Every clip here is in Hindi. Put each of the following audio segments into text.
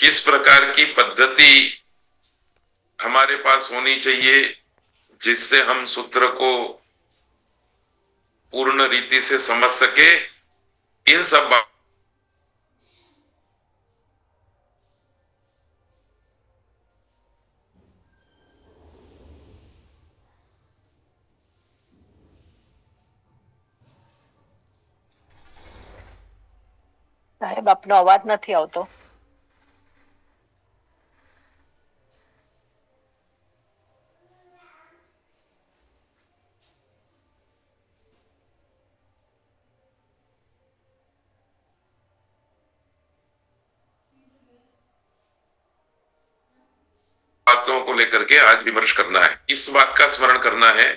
किस प्रकार की पद्धति हमारे पास होनी चाहिए जिससे हम सूत्र को पूर्ण रीति से समझ सके, इन सब સાહેબ આપનો અવાજ નથી આવતો. बातों को लेकर के आज विमर्श करना है. इस बात का स्मरण करना है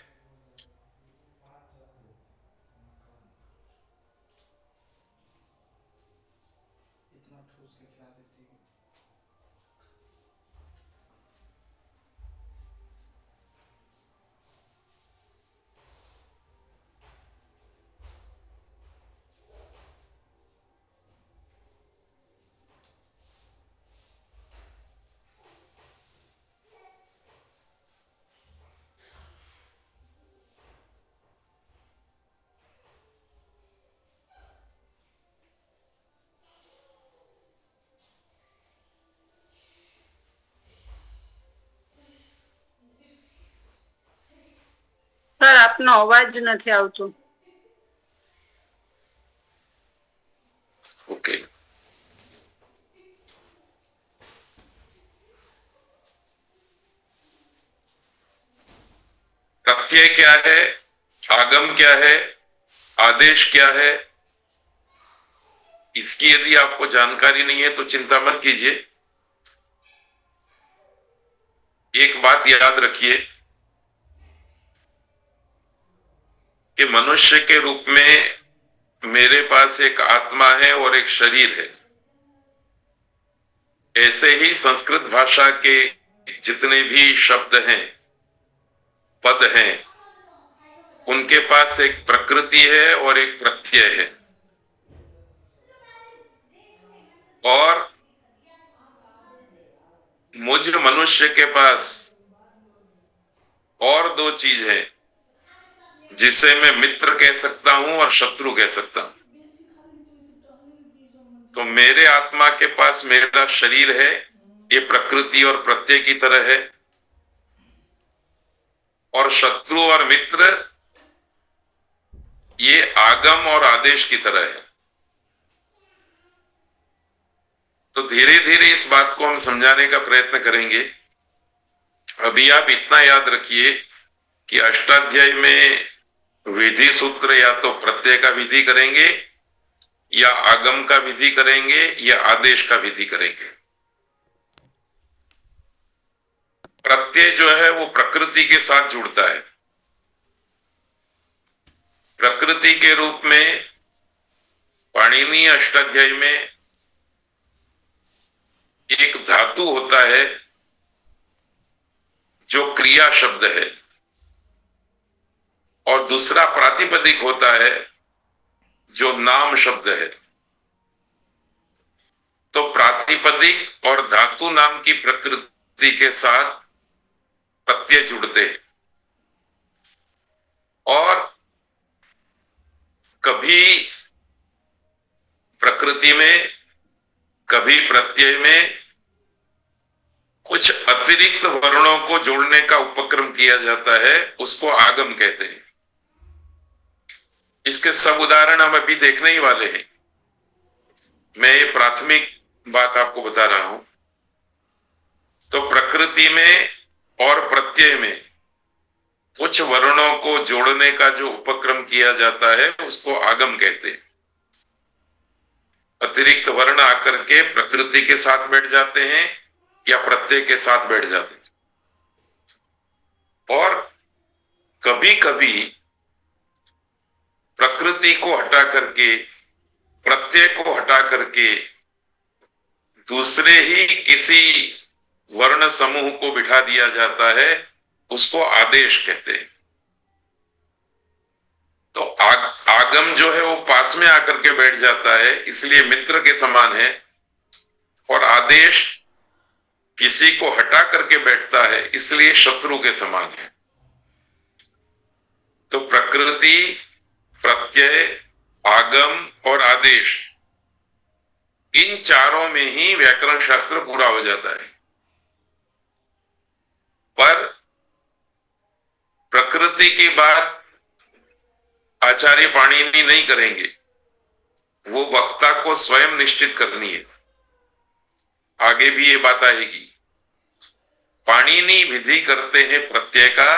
સર આપનો અવાજ નથી આવતો. ओके. प्रत्यय क्या है, आगम क्या है, आदेश क्या है, इसकी यदि आपको जानकारी नहीं है तो चिंता मत कीजिए. एक बात याद रखिए कि मनुष्य के रूप में मेरे पास एक आत्मा है और एक शरीर है. ऐसे ही संस्कृत भाषा के जितने भी शब्द हैं, पद हैं, उनके पास एक प्रकृति है और एक प्रत्यय है. और मुझ मनुष्य के पास और दो चीज है जिसे मैं मित्र कह सकता हूं और शत्रु कह सकता हूं. तो मेरे आत्मा के पास मेरा शरीर है, ये प्रकृति और प्रत्यय की तरह है, और शत्रु और मित्र ये आगम और आदेश की तरह है. तो धीरे धीरे इस बात को हम समझाने का प्रयत्न करेंगे. अभी आप इतना याद रखिए कि अष्टाध्यायी में विधि सूत्र या तो प्रत्यय का विधि करेंगे, या आगम का विधि करेंगे, या आदेश का विधि करेंगे. प्रत्यय जो है वो प्रकृति के साथ जुड़ता है. प्रकृति के रूप में पाणिनि अष्टाध्यायी में एक धातु होता है जो क्रिया शब्द है, और दूसरा प्रातिपदिक होता है जो नाम शब्द है. तो प्रातिपदिक और धातु नाम की प्रकृति के साथ प्रत्यय जुड़ते हैं, और कभी प्रकृति में कभी प्रत्यय में कुछ अतिरिक्त वर्णों को जोड़ने का उपक्रम किया जाता है, उसको आगम कहते हैं. इसके सब उदाहरण हम अभी देखने ही वाले हैं. मैं ये प्राथमिक बात आपको बता रहा हूं. तो प्रकृति में और प्रत्यय में कुछ वर्णों को जोड़ने का जो उपक्रम किया जाता है उसको आगम कहते हैं. अतिरिक्त वर्ण आकर के प्रकृति के साथ बैठ जाते हैं या प्रत्यय के साथ बैठ जाते हैं. और कभी कभी प्रकृति को हटा करके, प्रत्यय को हटा करके दूसरे ही किसी वर्ण समूह को बिठा दिया जाता है, उसको आदेश कहते हैं. तो आगम जो है वो पास में आकर के बैठ जाता है, इसलिए मित्र के समान है, और आदेश किसी को हटा करके बैठता है, इसलिए शत्रु के समान है। तो प्रकृति, प्रत्यय, आगम और आदेश, इन चारों में ही व्याकरण शास्त्र पूरा हो जाता है। पर प्रकृति की बात आचार्य पाणिनि नहीं करेंगे, वो वक्ता को स्वयं निश्चित करनी है। आगे भी ये बात आएगी। पाणिनि विधि करते हैं प्रत्यय का,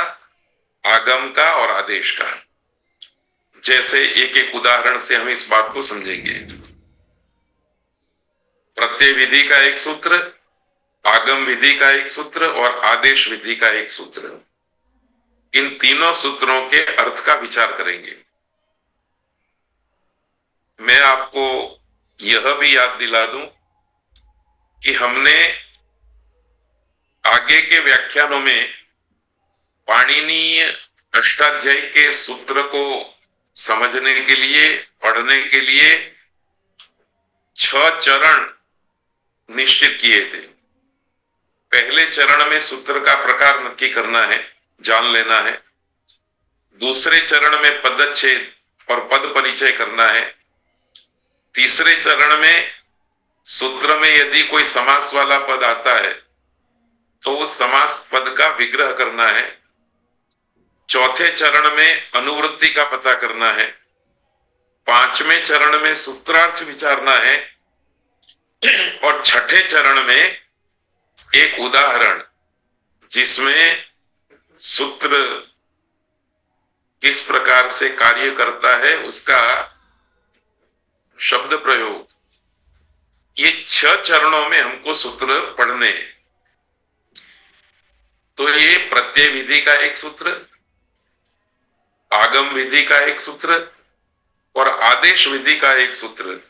आगम का और आदेश का। जैसे एक एक उदाहरण से हम इस बात को समझेंगे। प्रत्यय विधि का एक सूत्र, आगम विधि का एक सूत्र और आदेश विधि का एक सूत्र, इन तीनों सूत्रों के अर्थ का विचार करेंगे। मैं आपको यह भी याद दिला दूं कि हमने आगे के व्याख्यानों में पाणिनीय अष्टाध्यायी के सूत्र को समझने के लिए, पढ़ने के लिए 6 चरण निश्चित किए थे। पहले चरण में सूत्र का प्रकार नक्की करना है, जान लेना है। दूसरे चरण में पदच्छेद और पद परिचय करना है। तीसरे चरण में सूत्र में यदि कोई समास वाला पद आता है तो उस समास पद का विग्रह करना है। चौथे चरण में अनुवृत्ति का पता करना है। पांचवें चरण में सूत्रार्थ विचारना है और छठे चरण में एक उदाहरण जिसमें सूत्र किस प्रकार से कार्य करता है उसका शब्द प्रयोग, ये 6 चरणों में हमको सूत्र पढ़ने हैं। तो ये प्रत्यय विधि का एक सूत्र, आगम विधि का एक सूत्र और आदेश विधि का एक सूत्र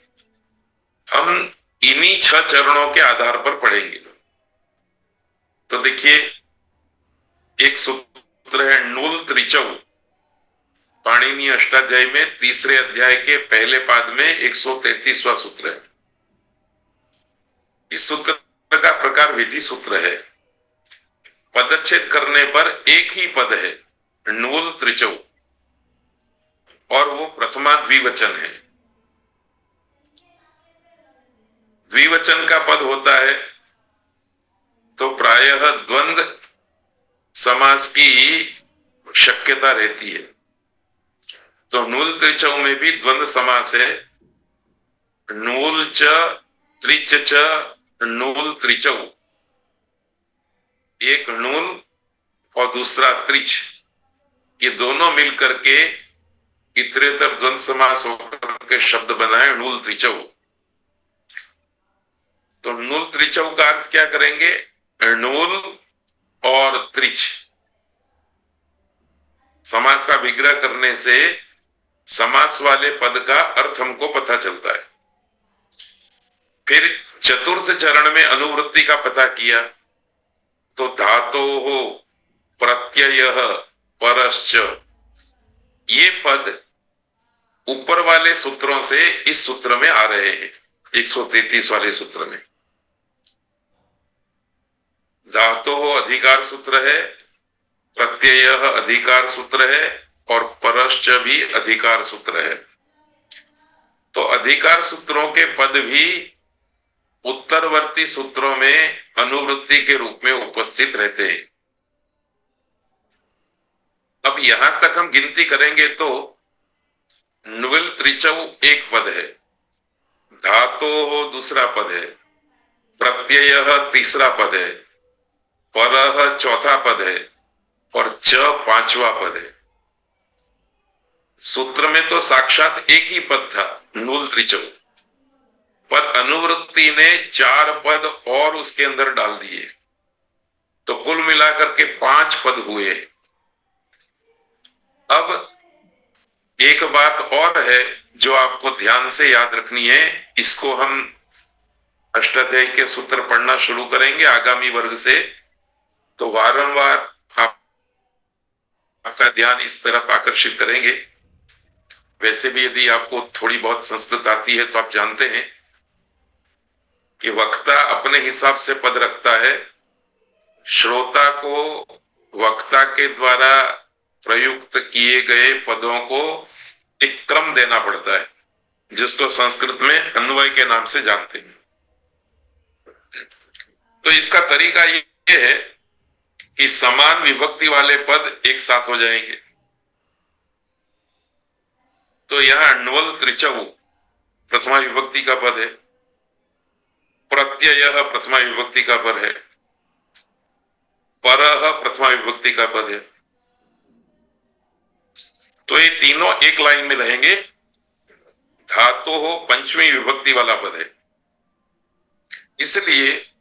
हम इन्हीं 6 चरणों के आधार पर पढ़ेंगे। तो देखिए, एक सूत्र है नूल त्रिचौ, पाणिनि अष्टाध्यायी में तीसरे अध्याय के पहले पाद में 133वां सूत्र है। इस सूत्र का प्रकार विधि सूत्र है। पदच्छेद करने पर एक ही पद है, नूल त्रिचौ, और वो प्रथमा द्विवचन है। द्विवचन का पद होता है तो प्रायः द्वंद्व समास की शक्यता रहती है। तो नूल त्रिचौ में भी द्वंद्व समास है। नूल च त्रिच च नूल त्रिचौ, एक नूल और दूसरा त्रिच, ये दोनों मिलकर के इतरेतर द्वंद्व समास होकर के शब्द बनाए नूल त्रिचौ। तो नूल त्रिचौ का अर्थ क्या करेंगे? नूल और त्रिच, समास का विग्रह करने से समास वाले पद का अर्थ हमको पता चलता है। फिर चतुर्थ चरण में अनुवृत्ति का पता किया तो धातोः प्रत्ययः परश्च, ये पद ऊपर वाले सूत्रों से इस सूत्र में आ रहे हैं। 133 वाले सूत्र में धातोः अधिकार सूत्र है, प्रत्ययः अधिकार सूत्र है और परश्च भी अधिकार सूत्र है। तो अधिकार सूत्रों के पद भी उत्तरवर्ती सूत्रों में अनुवृत्ति के रूप में उपस्थित रहते हैं। अब यहां तक हम गिनती करेंगे तो नुल त्रिचौ एक पद है, धातोः दूसरा पद है, प्रत्ययः तीसरा पद है, परः चौथा पद है और च पांचवा पद है। सूत्र में तो साक्षात एक ही पद था, नूल त्रिचौ, पर अनुवृत्ति ने 4 पद और उसके अंदर डाल दिए, तो कुल मिलाकर के 5 पद हुए। अब एक बात और है जो आपको ध्यान से याद रखनी है। इसको हम अष्टाध्यायी के सूत्र पढ़ना शुरू करेंगे आगामी वर्ग से, तो वारंवार आपका ध्यान इस तरफ आकर्षित करेंगे। वैसे भी यदि आपको थोड़ी बहुत संस्कृत आती है तो आप जानते हैं कि वक्ता अपने हिसाब से पद रखता है श्रोता को वक्ता के द्वारा प्रयुक्त किए गए पदों को एक क्रम देना पड़ता है, जिसको संस्कृत में अन्वय के नाम से जानते हैं। तो इसका तरीका ये है कि समान विभक्ति वाले पद एक साथ हो जाएंगे। तो यहां ण्वल त्रिचौ प्रथमा विभक्ति का पद है, प्रत्यय प्रथमा विभक्ति का पद है, परः प्रथमा विभक्ति का पद है। तो ये तीनों एक लाइन में रहेंगे। धातु हो पंचमी विभक्ति वाला पद है, इसलिए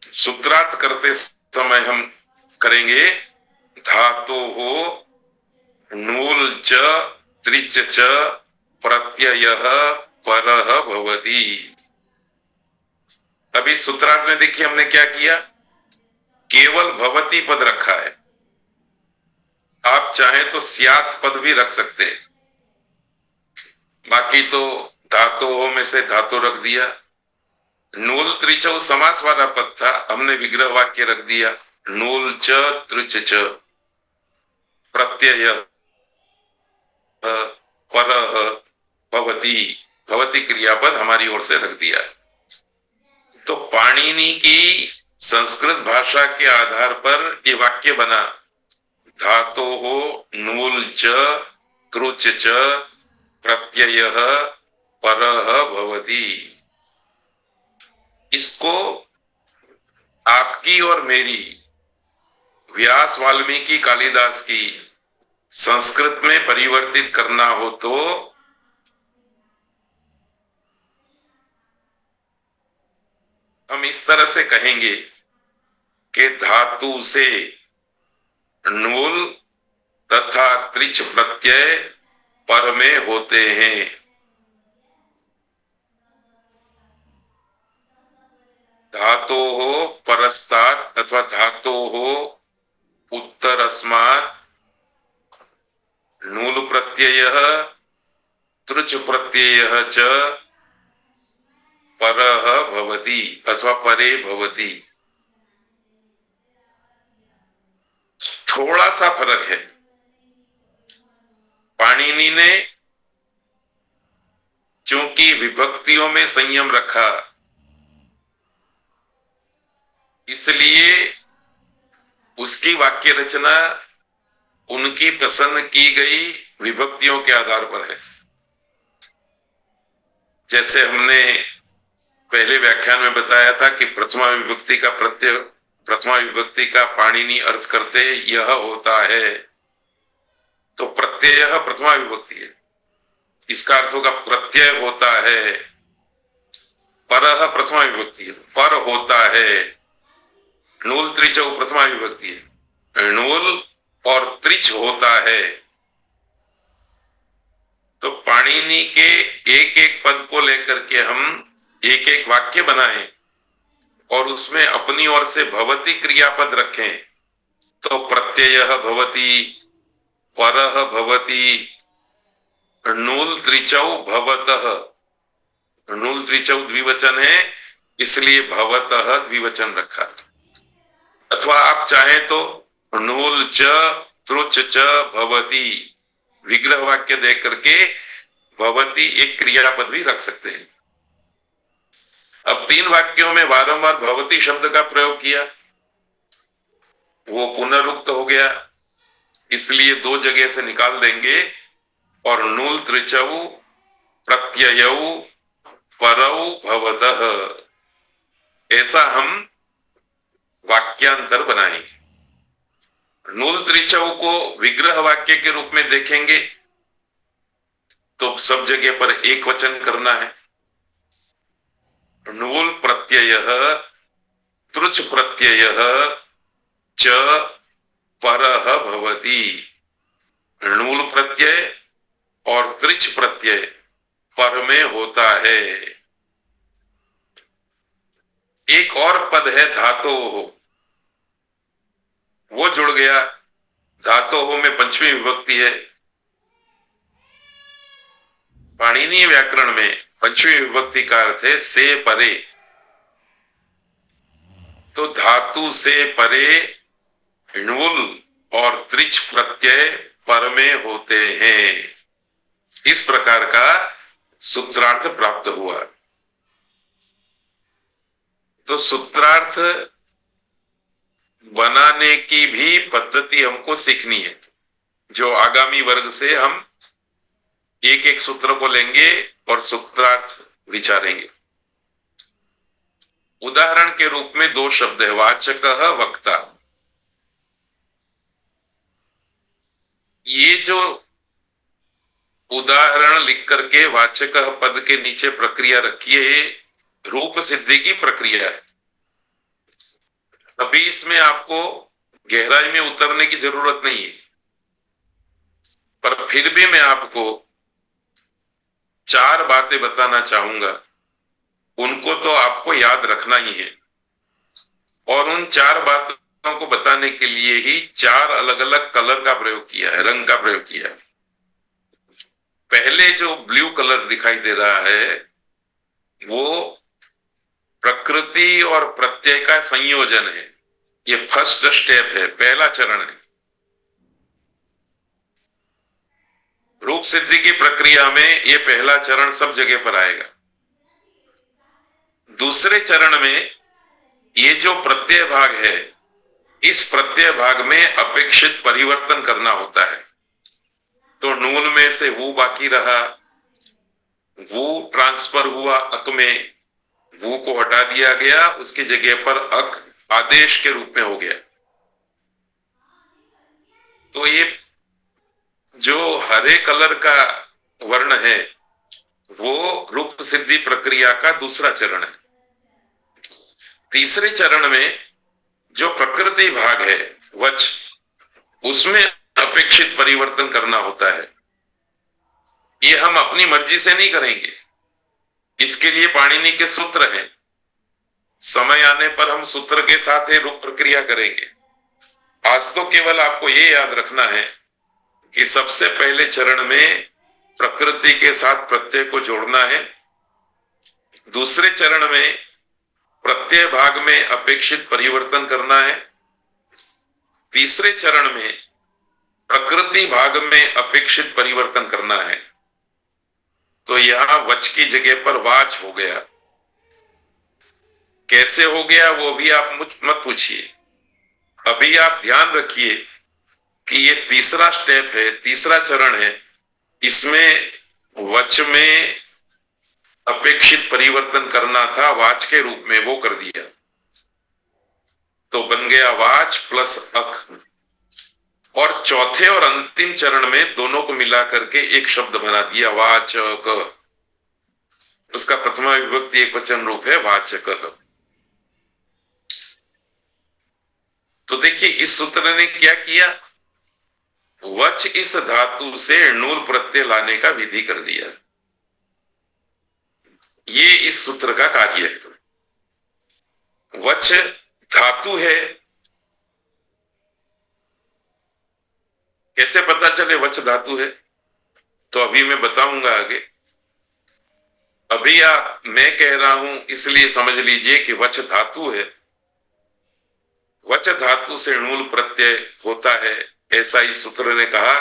सूत्रार्थ करते समय हम करेंगे धातु हो नूल च त्रिच च प्रत्ययः परः भवति। अभी सूत्रार्थ में देखिए हमने क्या किया, केवल भवति पद रखा है। आप चाहे तो स्यात् पद भी रख सकते हैं, बाकी तो धातु हो में से धातु रख दिया। नूल त्रिचौ समास वाला पद था, हमने विग्रह वाक्य रख दिया, नूल च त्रिच च प्रत्यय परः भवति, भवति क्रियापद हमारी ओर से रख दिया। तो पाणिनि की संस्कृत भाषा के आधार पर ये वाक्य बना, धातो हो नूल च त्रुच च प्रत्ययः परः भवति। इसको आपकी और मेरी, व्यास वाल्मीकि कालिदास की संस्कृत में परिवर्तित करना हो तो हम इस तरह से कहेंगे कि धातु से नूल तथा त्रिच प्रत्यय पर में होते हैं। धातो हो परस्तात् अथवा धातो हो उत्तरस्मात् नूल प्रत्ययः त्रुच प्रत्ययः च परः भवति अथवा परे भवति। थोड़ा सा फर्क है। पाणिनि ने चूंकि विभक्तियों में संयम रखा, इसलिए उसकी वाक्य रचना उनकी पसंद की गई विभक्तियों के आधार पर है। जैसे हमने पहले व्याख्यान में बताया था कि प्रथमा विभक्ति का प्रत्यय, प्रथमा विभक्ति का पाणिनि अर्थ करते यह होता है, तो प्रत्यय प्रथमा विभक्ति है, इसका अर्थ होगा प्रत्यय होता है। परः प्रथमा विभक्ति है, पर होता है। नूल त्रिचौ प्रथमा विभक्ति है, नूल और त्रिच होता है। तो पाणिनि के एक एक पद को लेकर के हम एक एक वाक्य बनाएं और उसमें अपनी ओर से भवति क्रियापद रखें, तो प्रत्ययः भवति, परः भवति, नूल त्रिचौ भवतः, नूल त्रिचौ द्विवचन है इसलिए भवतः द्विवचन रखा। अथवा आप चाहें तो नूल च त्रुच च भवति विग्रह वाक्य दे करके भवति एक क्रियापद भी रख सकते हैं। अब तीन वाक्यों में बारंबार भवति शब्द का प्रयोग किया, वो पुनरुक्त हो गया, इसलिए दो जगह से निकाल देंगे और नूल त्रिचौ प्रत्ययौ परौ भवतः, ऐसा हम वाक्यांतर बनाएंगे। नूल त्रिचौ को विग्रह वाक्य के रूप में देखेंगे तो सब जगह पर एक वचन करना है। नूल प्रत्ययः त्रुच प्रत्ययः च परः भवति, नूल प्रत्यय और त्रिच प्रत्यय पर में होता है। एक और पद है धातोः, वो जुड़ गया। धातोः में पंचमी विभक्ति है। पाणिनीय व्याकरण में पंचमी विभक्ति का अर्थ है से परे। तो तो धातु से परे णुल और त्रिच प्रत्यय पर में होते हैं। इस प्रकार का सूत्रार्थ प्राप्त हुआ। तो सूत्रार्थ बनाने की भी पद्धति हमको सीखनी है, जो आगामी वर्ग से हम एक एक सूत्र को लेंगे और सूत्रार्थ विचारेंगे। उदाहरण के रूप में दो शब्द है, वाचकः वक्ता। ये जो उदाहरण लिख करके वाचकः पद के नीचे प्रक्रिया रखी है, रूप सिद्धि की प्रक्रिया है। अभी इसमें आपको गहराई में उतरने की जरूरत नहीं है, पर फिर भी मैं आपको चार बातें बताना चाहूंगा, उनको तो आपको याद रखना ही है। और उन चार बातों को बताने के लिए ही चार अलग अलग कलर का प्रयोग किया है, रंग का प्रयोग किया है। पहले जो ब्लू कलर दिखाई दे रहा है वो प्रकृति और प्रत्यय का संयोजन है। ये फर्स्ट स्टेप है, पहला चरण है। रूप सिद्धि की प्रक्रिया में ये पहला चरण सब जगह पर आएगा। दूसरे चरण में ये जो प्रत्यय भाग है, इस प्रत्यय भाग में अपेक्षित परिवर्तन करना होता है। तो नून में से वो बाकी रहा, वो ट्रांसफर हुआ अक में, वो को हटा दिया गया, उसकी जगह पर अक आदेश के रूप में हो गया। तो ये जो हरे कलर का वर्ण है वो रूप सिद्धि प्रक्रिया का दूसरा चरण है। तीसरे चरण में जो प्रकृति भाग है वच, उसमें अपेक्षित परिवर्तन करना होता है। ये हम अपनी मर्जी से नहीं करेंगे, इसके लिए पाणिनि के सूत्र हैं। समय आने पर हम सूत्र के साथ ही रूप प्रक्रिया करेंगे। आज तो केवल आपको ये याद रखना है कि सबसे पहले चरण में प्रकृति के साथ प्रत्यय को जोड़ना है। दूसरे चरण में प्रत्यय भाग में अपेक्षित परिवर्तन करना है। तीसरे चरण में प्रकृति भाग में अपेक्षित परिवर्तन करना है। तो यहां वच की जगह पर वाच हो गया। कैसे हो गया वो भी आप मुझ मत पूछिए। अभी आप ध्यान रखिए कि ये तीसरा स्टेप है, तीसरा चरण है। इसमें वच में अपेक्षित परिवर्तन करना था वाच के रूप में, वो कर दिया। तो बन गया वाच प्लस अक। और चौथे और अंतिम चरण में दोनों को मिला करके एक शब्द बना दिया, वाचक। उसका प्रथमा विभक्ति एक वचन रूप है वाचकः। तो देखिए इस सूत्र ने क्या किया, वच इस धातु से णुल प्रत्यय लाने का विधि कर दिया। ये इस सूत्र का कार्य है। वच धातु है, कैसे पता चले वच धातु है, तो अभी मैं बताऊंगा आगे। अभी मैं कह रहा हूं इसलिए समझ लीजिए कि वच धातु है। वच धातु से णुल प्रत्यय होता है, ऐसा इस सूत्र ने कहा।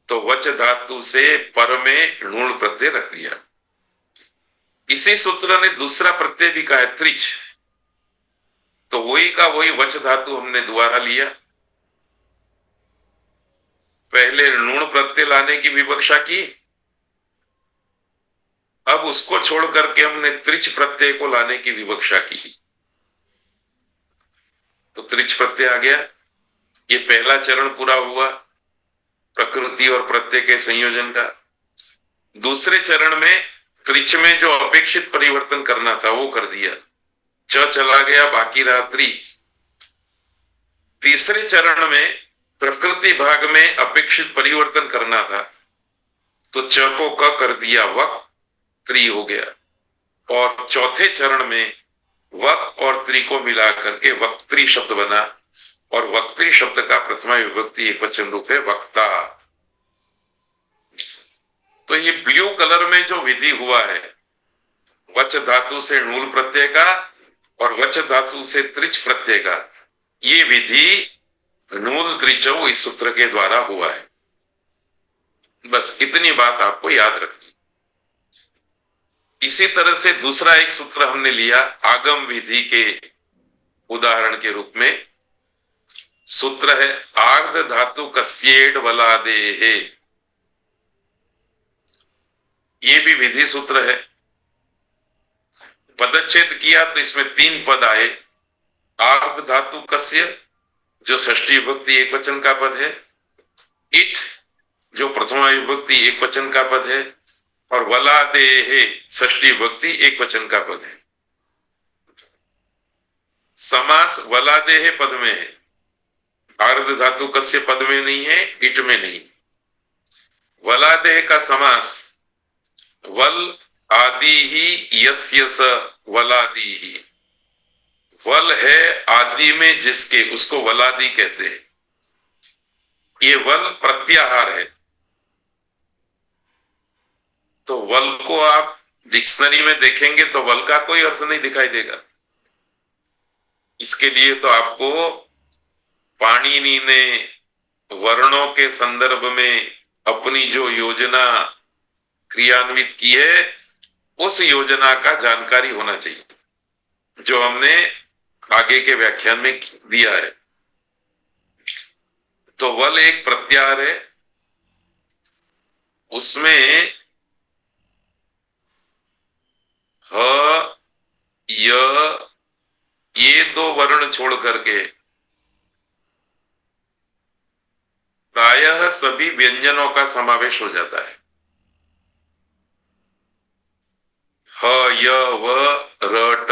तो वच धातु से पर में णुल प्रत्यय रख दिया। इसी सूत्र ने दूसरा प्रत्यय भी कहा है, त्रिच। तो वही का वही वच धातु हमने दोबारा लिया। पहले णुल प्रत्यय लाने की विवक्षा की, अब उसको छोड़ करके हमने त्रिच प्रत्यय को लाने की विवक्षा की। तो त्रिच प्रत्यय आ गया। ये पहला चरण पूरा हुआ प्रकृति और प्रत्यय के संयोजन का। दूसरे चरण में त्रिच में जो अपेक्षित परिवर्तन करना था वो कर दिया, च चला गया, बाकी रहा त्रि। तीसरे चरण में प्रकृति भाग में अपेक्षित परिवर्तन करना था, तो च को क कर दिया, वक त्रि हो गया। और चौथे चरण में वक और त्रि को मिला करके वक्त्री शब्द बना, और वक्त्री शब्द का प्रथमा विभक्ति एक वचन रूप है वक्ता। तो ये ब्लू कलर में जो विधि हुआ है वच धातु से णुल प्रत्यय का, और वच धातु से त्रिच प्रत्यय का, ये विधि नूल त्रिचौ इस सूत्र के द्वारा हुआ है। बस इतनी बात आपको याद रखनी। इसी तरह से दूसरा एक सूत्र हमने लिया आगम विधि के उदाहरण के रूप में। सूत्र है आर्ध धातु कस्येड वलादेहे। ये भी विधि सूत्र है। पदच्छेद किया तो इसमें 3 पद आए। आर्ध धातु कस्य जो षष्ठी विभक्ति एक वचन का पद है, इट जो प्रथमा विभक्ति एक वचन का पद है, और वलादेहे षष्ठी विभक्ति एक वचन का पद है। समास वलादेहे पद में है, आर्ध धातु कस्य पद में नहीं है, इट में नहीं। वलादेह का समास वल आदि ही यस्य स वलादि ही। वल है आदि में जिसके, उसको वलादि कहते हैं। ये वल प्रत्याहार है। तो वल को आप डिक्शनरी में देखेंगे तो वल का कोई अर्थ नहीं दिखाई देगा। इसके लिए तो आपको पाणिनि ने वर्णों के संदर्भ में अपनी जो योजना क्रियान्वित की है, उस योजना का जानकारी होना चाहिए, जो हमने आगे के व्याख्यान में दिया है। तो वल एक प्रत्याहार है, उसमें ह य ये 2 वर्ण छोड़ करके प्रायः सभी व्यंजनों का समावेश हो जाता है। ह य व र ट,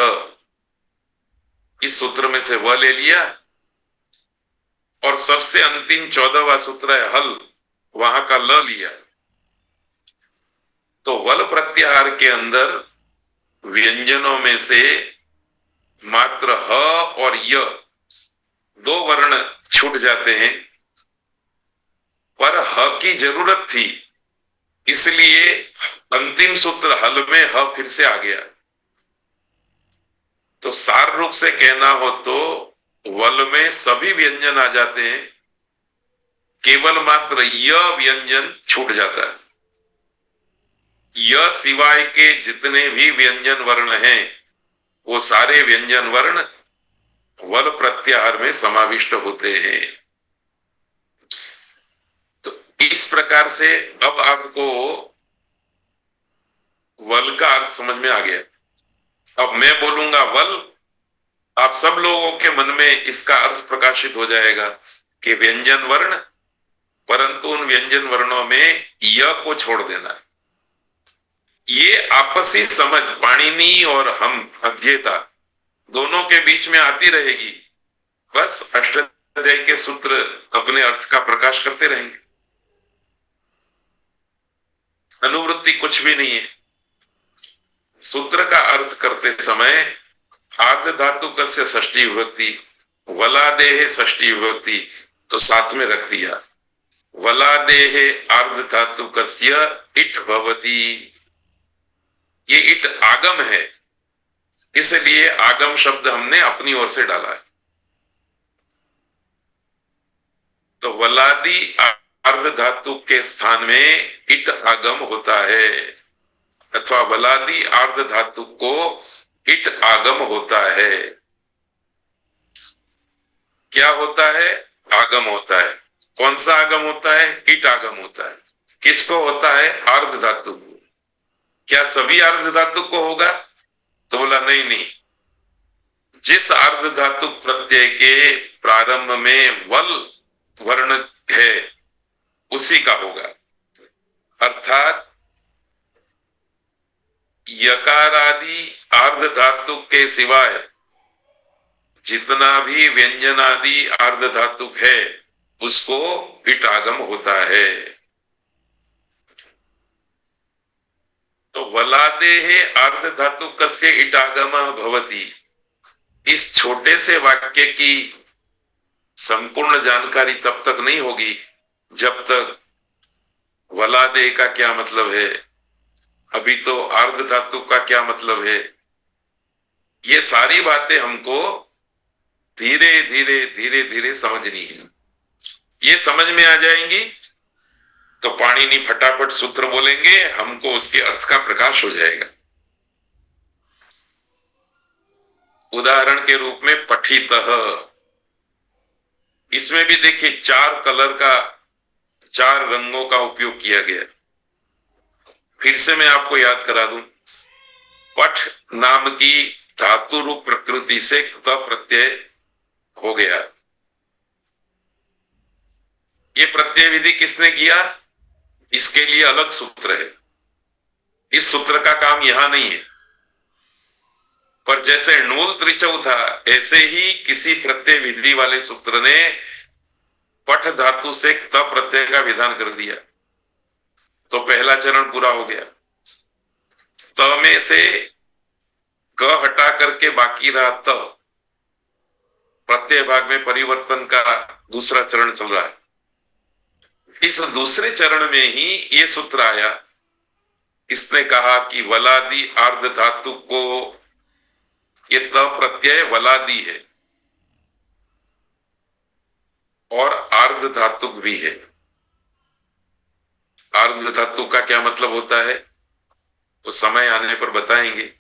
इस सूत्र में से व ले लिया, और सबसे अंतिम 14वां सूत्र है हल, वहां का ल लिया। तो वल प्रत्याहार के अंदर व्यंजनों में से मात्र ह और य 2 वर्ण छूट जाते हैं, पर ह की जरूरत थी, इसलिए अंतिम सूत्र हल में ह फिर से आ गया। तो सार रूप से कहना हो तो वल में सभी व्यंजन आ जाते हैं, केवल मात्र य व्यंजन छूट जाता है। य सिवाय के जितने भी व्यंजन वर्ण हैं, वो सारे व्यंजन वर्ण वल प्रत्याहार में समाविष्ट होते हैं। तो इस प्रकार से अब आपको वल का अर्थ समझ में आ गया। अब मैं बोलूंगा वल, आप सब लोगों के मन में इसका अर्थ प्रकाशित हो जाएगा कि व्यंजन वर्ण, परंतु उन व्यंजन वर्णों में य को छोड़ देना है। ये आपसी समझ पाणिनि और हम अध्येता दोनों के बीच में आती रहेगी। बस अष्टाध्यायी के सूत्र अपने अर्थ का प्रकाश करते रहेंगे, अनुवृत्ति कुछ भी नहीं है। सूत्र का अर्थ करते समय आर्ध धातु कस्य षष्ठी विभक्ति, वलादेह षष्ठी विभक्ति तो साथ में रख दिया। वलादेह आर्ध धातु कस्य इट भवति, ये इट आगम है, इसलिए आगम शब्द हमने अपनी ओर से डाला है। तो वलादि अर्ध धातु के स्थान में इट आगम होता है, अथवा वलादि अर्ध धातु को इट आगम होता है। क्या होता है? आगम होता है। कौन सा आगम होता है? इट आगम होता है। किसको होता है? अर्ध धातु को। क्या सभी अर्ध धातु को होगा? तो बोला नहीं नहीं, जिस अर्ध धातु प्रत्यय के प्रारंभ में वल वर्ण है उसी का होगा। अर्थात यकार आदि अर्ध धातु के सिवाय जितना भी व्यंजन आदि अर्ध धातु है उसको इट आगम होता है। तो वलादेः अर्ध धातु कस्य इट आगम भवति, इस छोटे से वाक्य की संपूर्ण जानकारी तब तक नहीं होगी जब तक वलादेह का क्या मतलब है, अभी तो अर्ध धातु का क्या मतलब है, ये सारी बातें हमको धीरे धीरे धीरे धीरे समझनी है। ये समझ में आ जाएंगी तो पाणिनि फटाफट सूत्र बोलेंगे, हमको उसके अर्थ का प्रकाश हो जाएगा। उदाहरण के रूप में पठितः, इसमें भी देखिए 4 कलर का, 4 रंगों का उपयोग किया गया। फिर से मैं आपको याद करा दूं, पठ नाम की धातु रूप प्रकृति से त प्रत्यय हो गया। ये प्रत्यय विधि किसने किया, इसके लिए अलग सूत्र है। इस सूत्र का काम यहां नहीं है, पर जैसे नूल त्रिचौ था ऐसे ही किसी प्रत्यय विधि वाले सूत्र ने पठ धातु से त प्रत्यय का विधान कर दिया, तो पहला चरण पूरा हो गया। त में से क हटा करके बाकी रहा त, प्रत्यय भाग में परिवर्तन का दूसरा चरण चल रहा है। इस दूसरे चरण में ही ये सूत्र आया। इसने कहा कि वलादि आर्ध धातु को, ये त प्रत्यय वलादि है और आर्ध धातुक भी है। आर्ध धातु का क्या मतलब होता है वो समय आने पर बताएंगे।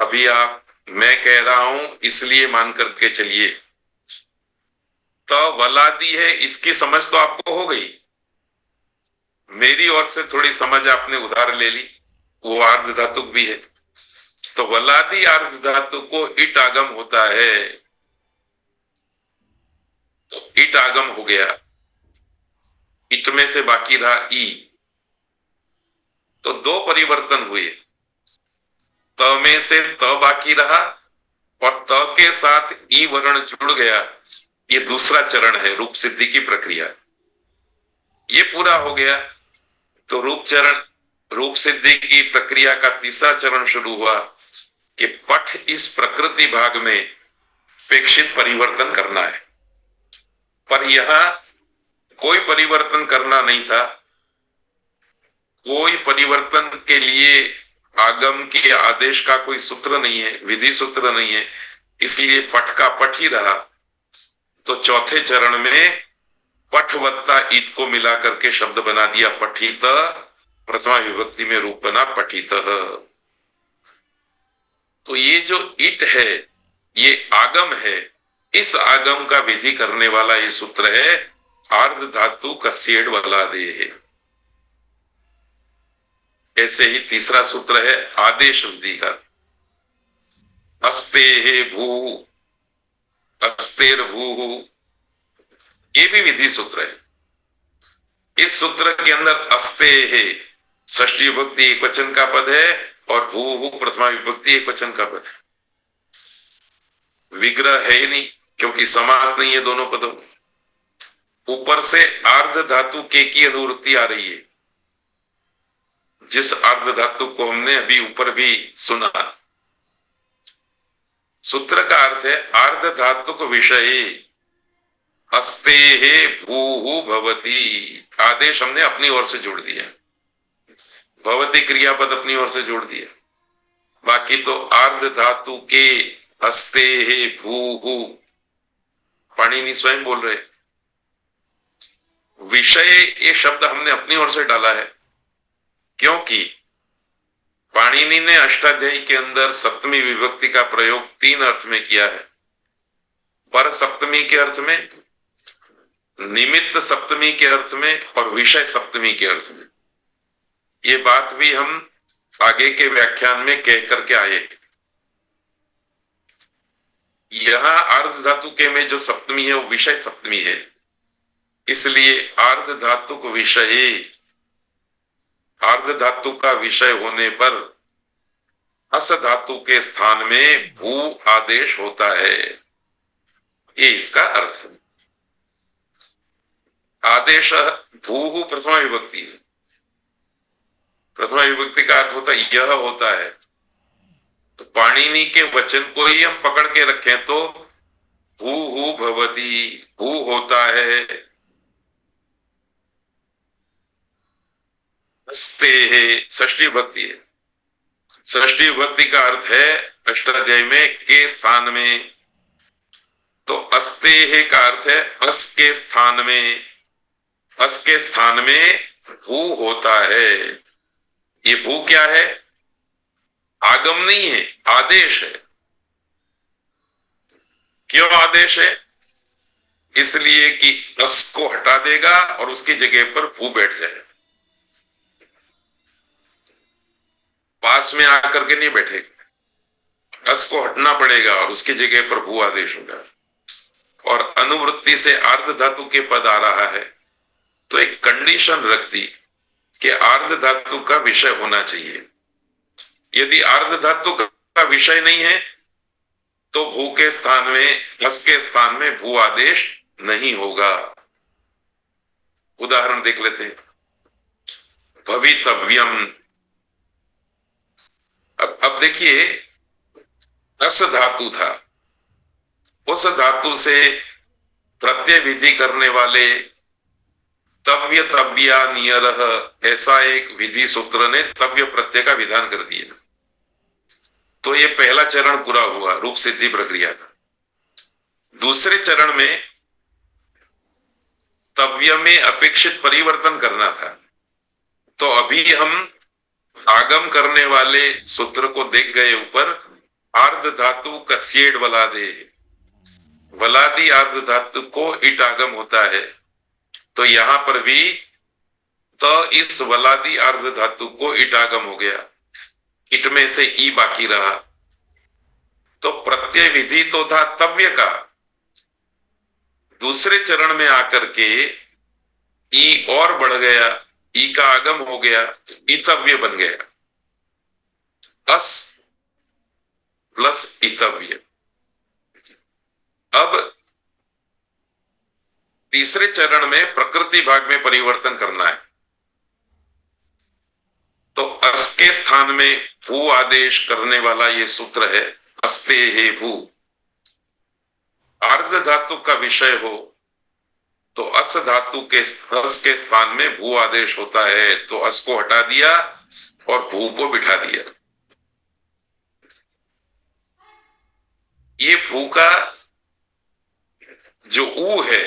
अभी आप, मैं कह रहा हूं इसलिए मान करके चलिए। तो वलादी है, इसकी समझ तो आपको हो गई, मेरी ओर से थोड़ी समझ आपने उधार ले ली, वो आर्ध धातुक भी है। तो वलादी आर्ध धातु को इट आगम होता है, तो इट आगम हो गया। इट में से बाकी रहा ई, तो 2 परिवर्तन हुए। त में से त बाकी रहा और त के साथ ई वर्ण जुड़ गया। ये दूसरा चरण है, रूप सिद्धि की प्रक्रिया। ये पूरा हो गया तो रूप सिद्धि की प्रक्रिया का तीसरा चरण शुरू हुआ कि पठ इस प्रकृति भाग में अपेक्षित परिवर्तन करना है। पर यहां कोई परिवर्तन करना नहीं था। कोई परिवर्तन के लिए आगम के आदेश का कोई सूत्र नहीं है, विधि सूत्र नहीं है, इसलिए पठ का पठ ही रहा। तो चौथे चरण में पठ वत्ता ईत को मिला करके शब्द बना दिया पठित, प्रथमा विभक्ति में रूप बना पठित। तो ये जो ईट है ये आगम है, इस आगम का विधि करने वाला ये सूत्र है आर्ध धातु कस्येड वलादे है। ऐसे ही तीसरा सूत्र है आदेश विधि का, अस्ते हे भू, अस्तेर भू, ये भी विधि सूत्र है। इस सूत्र के अंदर अस्ते है षष्ठी विभक्ति एक वचन का पद है और भू प्रथमा विभक्ति एक वचन का पद है। विग्रह है ही नहीं क्योंकि समास नहीं है दोनों पदों। ऊपर से आर्ध धातु के की अनुवृत्ति आ रही है, जिस आर्ध धातु को हमने अभी ऊपर भी सुना। सूत्र का अर्थ है आर्ध धातुक विषय अस्ते हे भू भवती। आदेश हमने अपनी ओर से जोड़ दिया, भवती क्रियापद अपनी ओर से जोड़ दिया। बाकी तो आर्ध धातु के अस्ते हे भू, पाणिनि स्वयं बोल रहे। विषय ये शब्द हमने अपनी ओर से डाला है क्योंकि पाणिनि ने अष्टाध्यायी के अंदर सप्तमी विभक्ति का प्रयोग 3 अर्थ में किया है। पर सप्तमी के अर्थ में, निमित्त सप्तमी के अर्थ में और विषय सप्तमी के अर्थ में। ये बात भी हम आगे के व्याख्यान में कह करके आए। यहां आर्ध धातु के में जो सप्तमी है वो विषय सप्तमी है, इसलिए आर्ध धातु को विषय, आर्ध धातु का विषय होने पर अस धातु के स्थान में भू आदेश होता है। ये इसका अर्थ है। आदेश भू प्रथमा विभक्ति है। प्रथमा विभक्ति का अर्थ होता है यह होता है। तो पाणिनि के वचन को ही हम पकड़ के रखें तो भू भवती, भू होता है। अस्ते है षष्ठी भक्ति है। षष्ठी भक्ति का अर्थ है अष्टाध्यायी में के स्थान में, तो अस्तेह का अर्थ है अस के स्थान में, अस के स्थान में भू होता है। ये भू क्या है? आगम नहीं है, आदेश है। क्यों आदेश है? इसलिए कि अस को हटा देगा और उसकी जगह पर भू बैठ जाएगा। पास में आकर के नहीं बैठेगा, अस को हटना पड़ेगा और उसकी जगह पर भू आदेश होगा। और अनुवृत्ति से आर्ध धातु के पद आ रहा है, तो एक कंडीशन रख दी कि आर्ध धातु का विषय होना चाहिए। यदि आर्ध धातु का विषय नहीं है तो भू के स्थान में, अस के स्थान में भू आदेश नहीं होगा। उदाहरण देख लेते हैं। भवितव्यम, अब देखिए, अस धातु था, उस धातु से प्रत्यय विधि करने वाले तव्य तव्या नियरह, ऐसा एक विधि सूत्र ने तव्य प्रत्यय का विधान कर दिया। तो ये पहला चरण पूरा हुआ, रूप सिद्धि प्रक्रिया का। दूसरे चरण में तव्य में अपेक्षित परिवर्तन करना था। तो अभी हम आगम करने वाले सूत्र को देख गए ऊपर, आर्ध धातु कस्येड वलादे, वलादी आर्ध धातु को इट आगम होता है। तो यहां पर भी त इस वलादी आर्ध धातु को इट आगम हो गया, इट में से ई बाकी रहा। तो प्रत्यय विधि तो था तव्य का, दूसरे चरण में आकर के ई और बढ़ गया, ई का आगम हो गया, इतव्य बन गया, अस प्लस इतव्य। अब तीसरे चरण में प्रकृति भाग में परिवर्तन करना है। तो अस के स्थान में भू आदेश करने वाला ये सूत्र है अस्ते हे भू। आर्ध धातु का विषय हो तो अस धातु के, अस के स्थान में भू आदेश होता है। तो अस को हटा दिया और भू को बिठा दिया। ये भू का जो ऊ है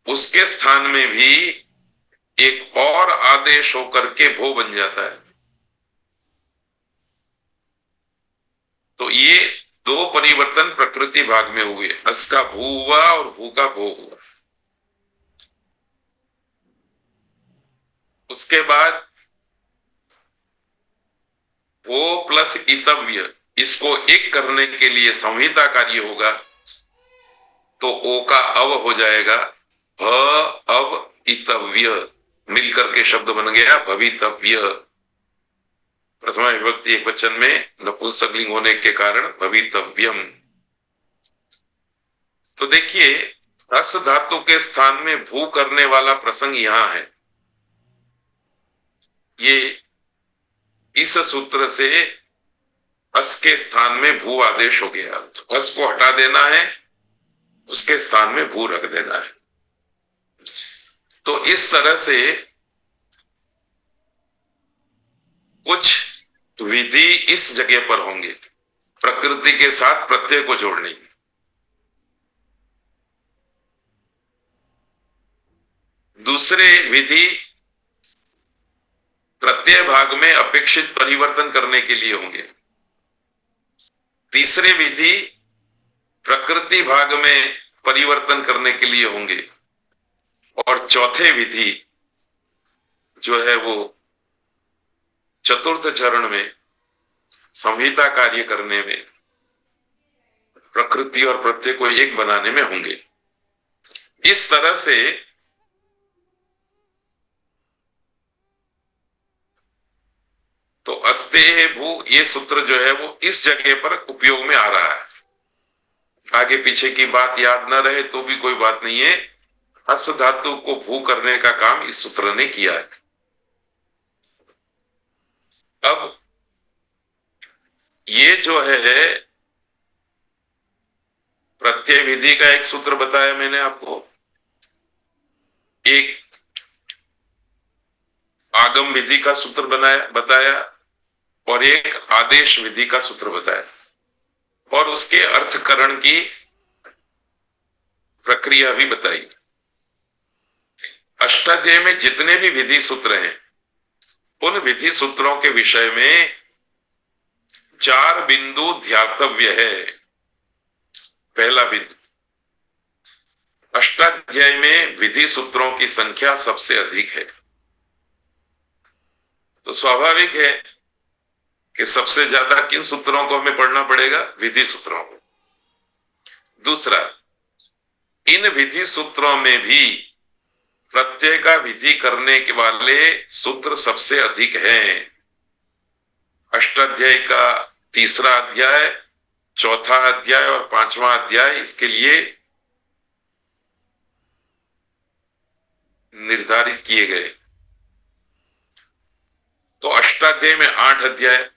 उसके स्थान में भी एक और आदेश होकर के भो बन जाता है। तो ये दो परिवर्तन प्रकृति भाग में हुए, अस का भू हुआ और भू का भो हुआ। उसके बाद भो प्लस इतव्य, इसको एक करने के लिए संहिता कार्य होगा। तो ओ का अव हो जाएगा भ अव इतव्य, मिलकर के शब्द बन गया भवितव्य। प्रथमा विभक्ति एक वचन में नपुंसकलिंग होने के कारण भवितव्यम। तो देखिए, अस धातु के स्थान में भू करने वाला प्रसंग यहां है। ये इस सूत्र से अस के स्थान में भू आदेश हो गया। तो अस को हटा देना है, उसके स्थान में भू रख देना है। तो इस तरह से कुछ विधि इस जगह पर होंगे प्रकृति के साथ प्रत्यय को जोड़ने की। दूसरे विधि प्रत्यय भाग में अपेक्षित परिवर्तन करने के लिए होंगे। तीसरे विधि प्रकृति भाग में परिवर्तन करने के लिए होंगे। और चौथे विधि जो है वो चतुर्थ चरण में संहिता कार्य करने में, प्रकृति और प्रत्यय को एक बनाने में होंगे। इस तरह से तो अस्ते भू ये सूत्र जो है वो इस जगह पर उपयोग में आ रहा है। आगे पीछे की बात याद न रहे तो भी कोई बात नहीं है, अस धातु को भू करने का काम इस सूत्र ने किया है। अब ये जो है प्रत्यय विधि का एक सूत्र बताया मैंने आपको, एक आगम विधि का सूत्र बताया और एक आदेश विधि का सूत्र बताया। और उसके अर्थकरण की प्रक्रिया भी बताई। अष्टाध्यायी में जितने भी विधि सूत्र हैं, उन विधि सूत्रों के विषय में 4 बिंदु ध्यातव्य है। पहला बिंदु, अष्टाध्यायी में विधि सूत्रों की संख्या सबसे अधिक है, तो स्वाभाविक है कि सबसे ज्यादा किन सूत्रों को हमें पढ़ना पड़ेगा? विधि सूत्रों को। दूसरा, इन विधि सूत्रों में भी प्रत्यय का विधि करने के वाले सूत्र सबसे अधिक हैं। अष्टाध्यायी का 3रा अध्याय, 4था अध्याय और 5वां अध्याय इसके लिए निर्धारित किए गए। तो अष्टाध्यायी में 8 अध्याय,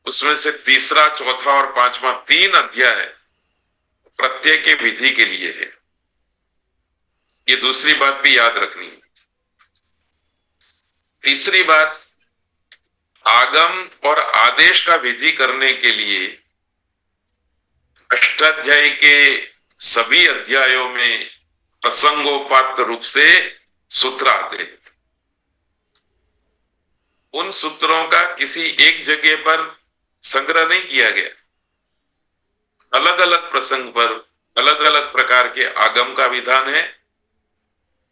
उसमें से 3रा, 4था और 5वां 3 अध्याय प्रत्यय के विधि के लिए है। ये दूसरी बात भी याद रखनी है। तीसरी बात, आगम और आदेश का विधि करने के लिए अष्टाध्यायी के सभी अध्यायों में प्रसंगोपात रूप से सूत्र आते हैं। उन सूत्रों का किसी एक जगह पर संग्रह नहीं किया गया। अलग अलग प्रसंग पर अलग अलग प्रकार के आगम का विधान है,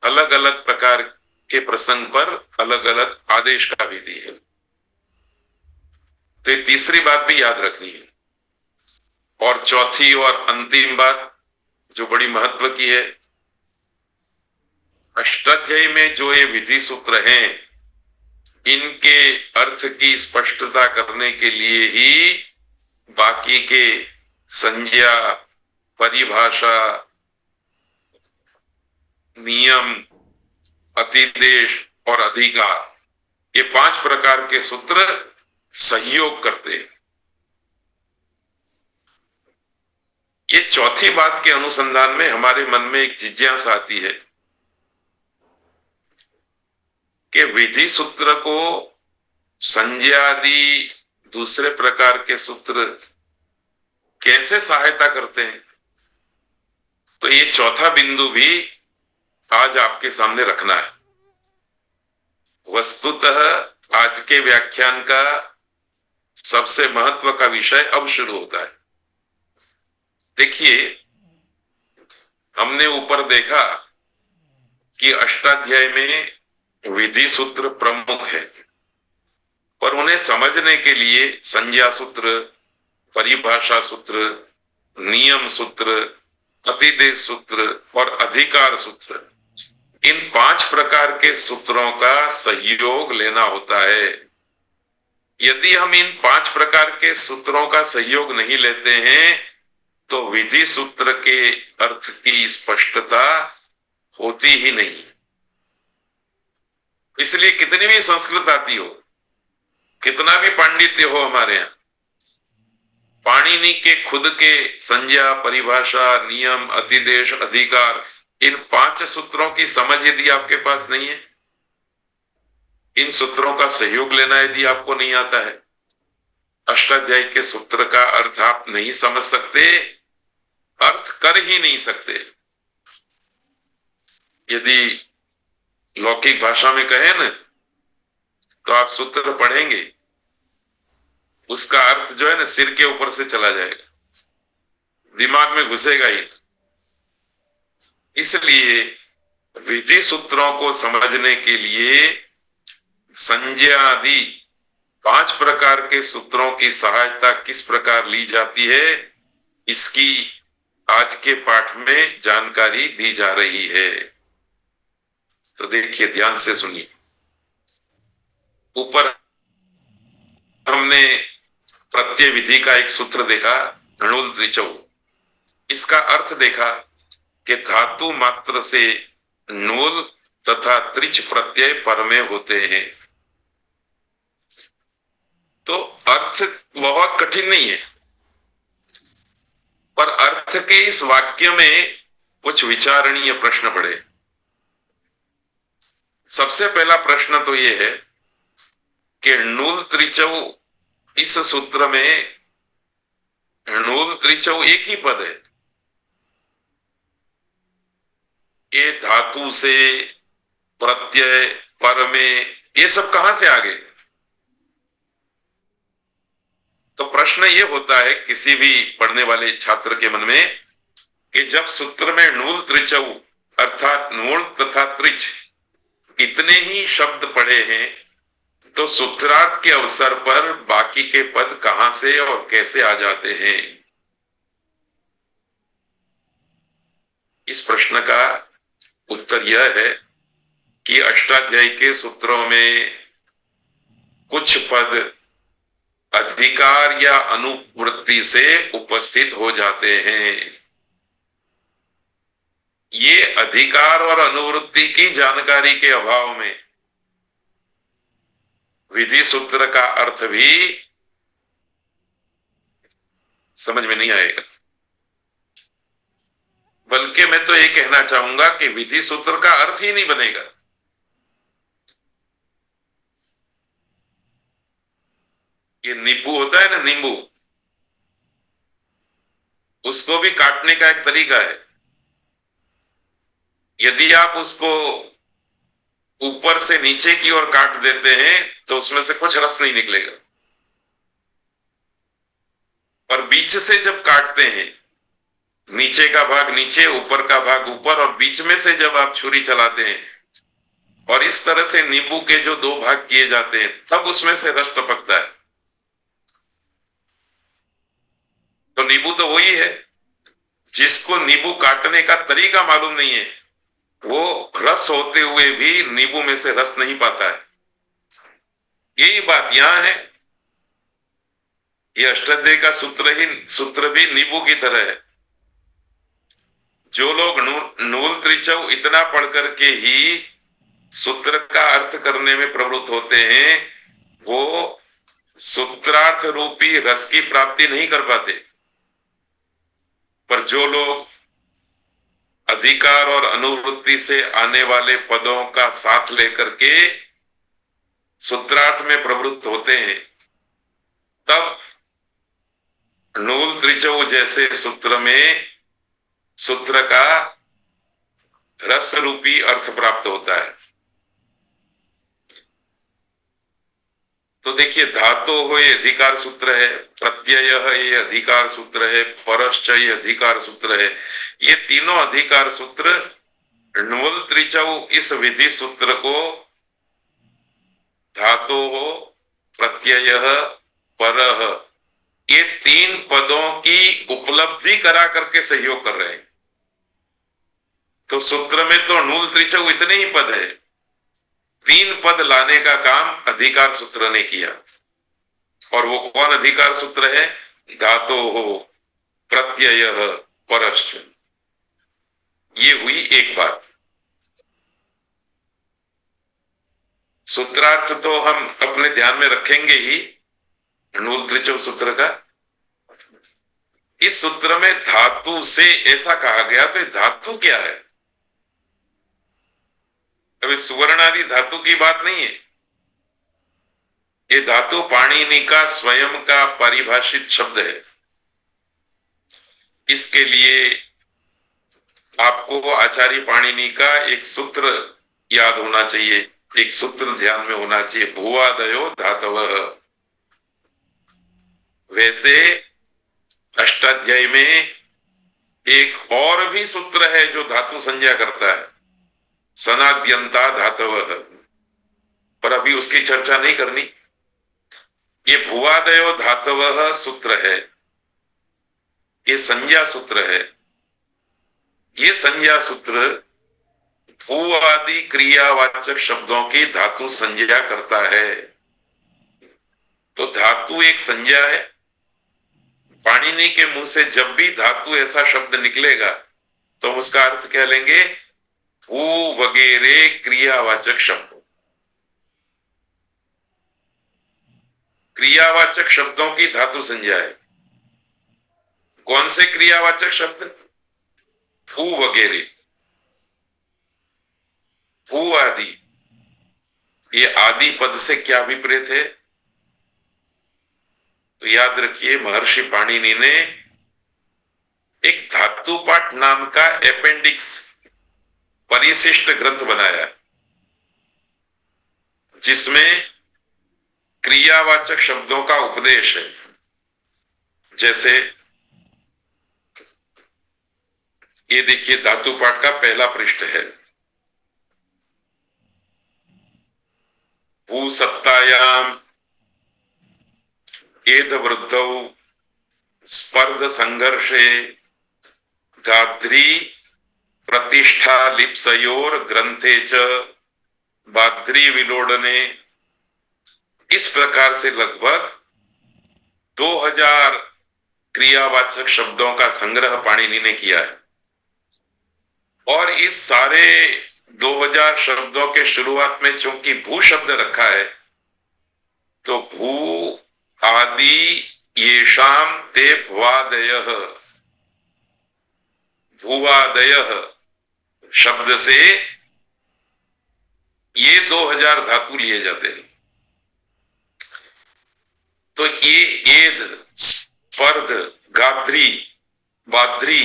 अलग अलग प्रकार के प्रसंग पर अलग अलग आदेश का विधि है। तो ये तीसरी बात भी याद रखनी है। और चौथी और अंतिम बात जो बड़ी महत्व की है, अष्टाध्यायी में जो ये विधि सूत्र हैं, इनके अर्थ की स्पष्टता करने के लिए ही बाकी के संज्ञा, परिभाषा, नियम, अतिदेश और अधिकार, ये 5 प्रकार के सूत्र सहयोग करते हैं। ये चौथी बात के अनुसंधान में हमारे मन में एक जिज्ञासा आती है कि विधि सूत्र को संज्ञा आदि दूसरे प्रकार के सूत्र कैसे सहायता करते हैं। तो ये चौथा बिंदु भी आज आपके सामने रखना है। वस्तुतः आज के व्याख्यान का सबसे महत्व का विषय अब शुरू होता है। देखिए, हमने ऊपर देखा कि अष्टाध्याय में विधि सूत्र प्रमुख है, पर उन्हें समझने के लिए संज्ञा सूत्र, परिभाषा सूत्र, नियम सूत्र, अतिदेश सूत्र और अधिकार सूत्र, इन 5 प्रकार के सूत्रों का सहयोग लेना होता है। यदि हम इन 5 प्रकार के सूत्रों का सहयोग नहीं लेते हैं तो विधि सूत्र के अर्थ की स्पष्टता होती ही नहीं। इसलिए कितनी भी संस्कृत आती हो, कितना भी पांडित्य हो हमारे यहाँ, पाणिनि के खुद के संज्ञा, परिभाषा, नियम, अतिदेश, अधिकार, इन 5 सूत्रों की समझ यदि आपके पास नहीं है, इन सूत्रों का सहयोग लेना यदि आपको नहीं आता है, अष्टाध्यायी के सूत्र का अर्थ आप नहीं समझ सकते, अर्थ कर ही नहीं सकते। यदि लौकिक भाषा में कहे न, तो आप सूत्र पढ़ेंगे, उसका अर्थ जो है ना सिर के ऊपर से चला जाएगा, दिमाग में घुसेगा ही। इसलिए विधि सूत्रों को समझने के लिए संज्ञा आदि 5 प्रकार के सूत्रों की सहायता किस प्रकार ली जाती है, इसकी आज के पाठ में जानकारी दी जा रही है। तो देखिए, ध्यान से सुनिए। ऊपर हमने प्रत्यय विधि का एक सूत्र देखा, णुल त्रिचौ। इसका अर्थ देखा कि धातु मात्र से णुल तथा त्रिच प्रत्यय पर में होते हैं। तो अर्थ बहुत कठिन नहीं है, पर अर्थ के इस वाक्य में कुछ विचारणीय प्रश्न पड़े। सबसे पहला प्रश्न तो यह है कि णुल त्रिचौ इस सूत्र में णूल त्रिचौ एक ही पद है। ये धातु से, प्रत्यय, पर में, ये सब कहां से आ गए? तो प्रश्न ये होता है किसी भी पढ़ने वाले छात्र के मन में कि जब सूत्र में णूल त्रिचौ अर्थात णूल तथा त्रिच इतने ही शब्द पढ़े हैं, तो सूत्रार्थ के अवसर पर बाकी के पद कहां से और कैसे आ जाते हैं? इस प्रश्न का उत्तर यह है कि अष्टाध्यायी के सूत्रों में कुछ पद अधिकार या अनुवृत्ति से उपस्थित हो जाते हैं। ये अधिकार और अनुवृत्ति की जानकारी के अभाव में विधि सूत्र का अर्थ भी समझ में नहीं आएगा। बल्कि मैं तो ये कहना चाहूंगा कि विधि सूत्र का अर्थ ही नहीं बनेगा। ये नींबू होता है ना, नींबू, उसको भी काटने का एक तरीका है। यदि आप उसको ऊपर से नीचे की ओर काट देते हैं तो उसमें से कुछ रस नहीं निकलेगा, और बीच से जब काटते हैं, नीचे का भाग नीचे, ऊपर का भाग ऊपर, और बीच में से जब आप छुरी चलाते हैं और इस तरह से नींबू के जो दो भाग किए जाते हैं, तब उसमें से रस टपकता है। तो नींबू तो वही है। जिसको नींबू काटने का तरीका मालूम नहीं है, वो रस होते हुए भी नींबू में से रस नहीं पाता है। यही बात यहां है। ये अष्टाध्यायी का सूत्र भी नींबू की तरह है। जो लोग णूल त्रिचौ इतना पढ़ करके ही सूत्र का अर्थ करने में प्रवृत्त होते हैं, वो सूत्रार्थ रूपी रस की प्राप्ति नहीं कर पाते। पर जो लोग अधिकार और अनुवृत्ति से आने वाले पदों का साथ लेकर के सूत्रार्थ में प्रवृत्त होते हैं, तब णूल त्रिचौ जैसे सूत्र में सूत्र का रस रूपी अर्थ प्राप्त होता है। तो देखिए, धातु हो ये अधिकार सूत्र है, प्रत्यय ये अधिकार सूत्र है, परश्च ये अधिकार सूत्र है। ये तीनों अधिकार सूत्र णूल त्रिचौ इस विधि सूत्र को धातु हो, प्रत्यय, परः, ये तीन पदों की उपलब्धि करा करके सहयोग कर रहे हैं। तो सूत्र में तो णूल त्रिचौ इतने ही पद है, तीन पद लाने का काम अधिकार सूत्र ने किया। और वो कौन अधिकार सूत्र है? धातु हो, प्रत्यय, परश्च। ये हुई एक बात। सूत्रार्थ तो हम अपने ध्यान में रखेंगे ही णूल त्रिचौ सूत्र का। इस सूत्र में धातु से ऐसा कहा गया, तो धातु क्या है? अभी सुवर्ण आदि धातु की बात नहीं है। ये धातु पाणिनि का स्वयं का परिभाषित शब्द है। इसके लिए आपको आचार्य पाणिनि का एक सूत्र याद होना चाहिए, एक सूत्र ध्यान में होना चाहिए, भुवादयो धातवः। वैसे अष्टाध्यायी में एक और भी सूत्र है जो धातु संज्ञा करता है, सनाद्यंता धातवः, पर अभी उसकी चर्चा नहीं करनी। ये भुवादयो धातवः सूत्र है, ये संज्ञा सूत्र है। ये संज्ञा सूत्र भू आदि क्रियावाचक शब्दों की धातु संज्ञा करता है। तो धातु एक संज्ञा है। पाणिनि के मुंह से जब भी धातु ऐसा शब्द निकलेगा तो हम उसका अर्थ क्या लेंगे? भू वगैरह क्रियावाचक शब्द। क्रियावाचक शब्दों की धातु संज्ञा है। कौन से क्रियावाचक शब्द? भू वगैरह, भू आदि। ये आदि पद से क्या विपरीत है? तो याद रखिए महर्षि पाणिनि ने एक धातु पाठ नाम का अपेंडिक्स परिशिष्ट ग्रंथ बनाया, जिसमें क्रियावाचक शब्दों का उपदेश है। जैसे ये देखिए धातु पाठ का पहला पृष्ठ है। भूसत्तायाम एध वृद्धौ स्पर्ध संघर्षे गाध्री प्रतिष्ठा लिप्सयोर ग्रंथे च बाध्री विलोडने। इस प्रकार से लगभग 2000 क्रियावाचक शब्दों का संग्रह पाणिनि ने किया है। और इस सारे 2000 शब्दों के शुरुआत में चूंकि भू शब्द रखा है, तो भू आदि येषाम ते भुवादयः, भुवादयः शब्द से ये 2000 धातु लिए जाते हैं। तो ये एध, स्पर्ध, गाध्री, बाध्री,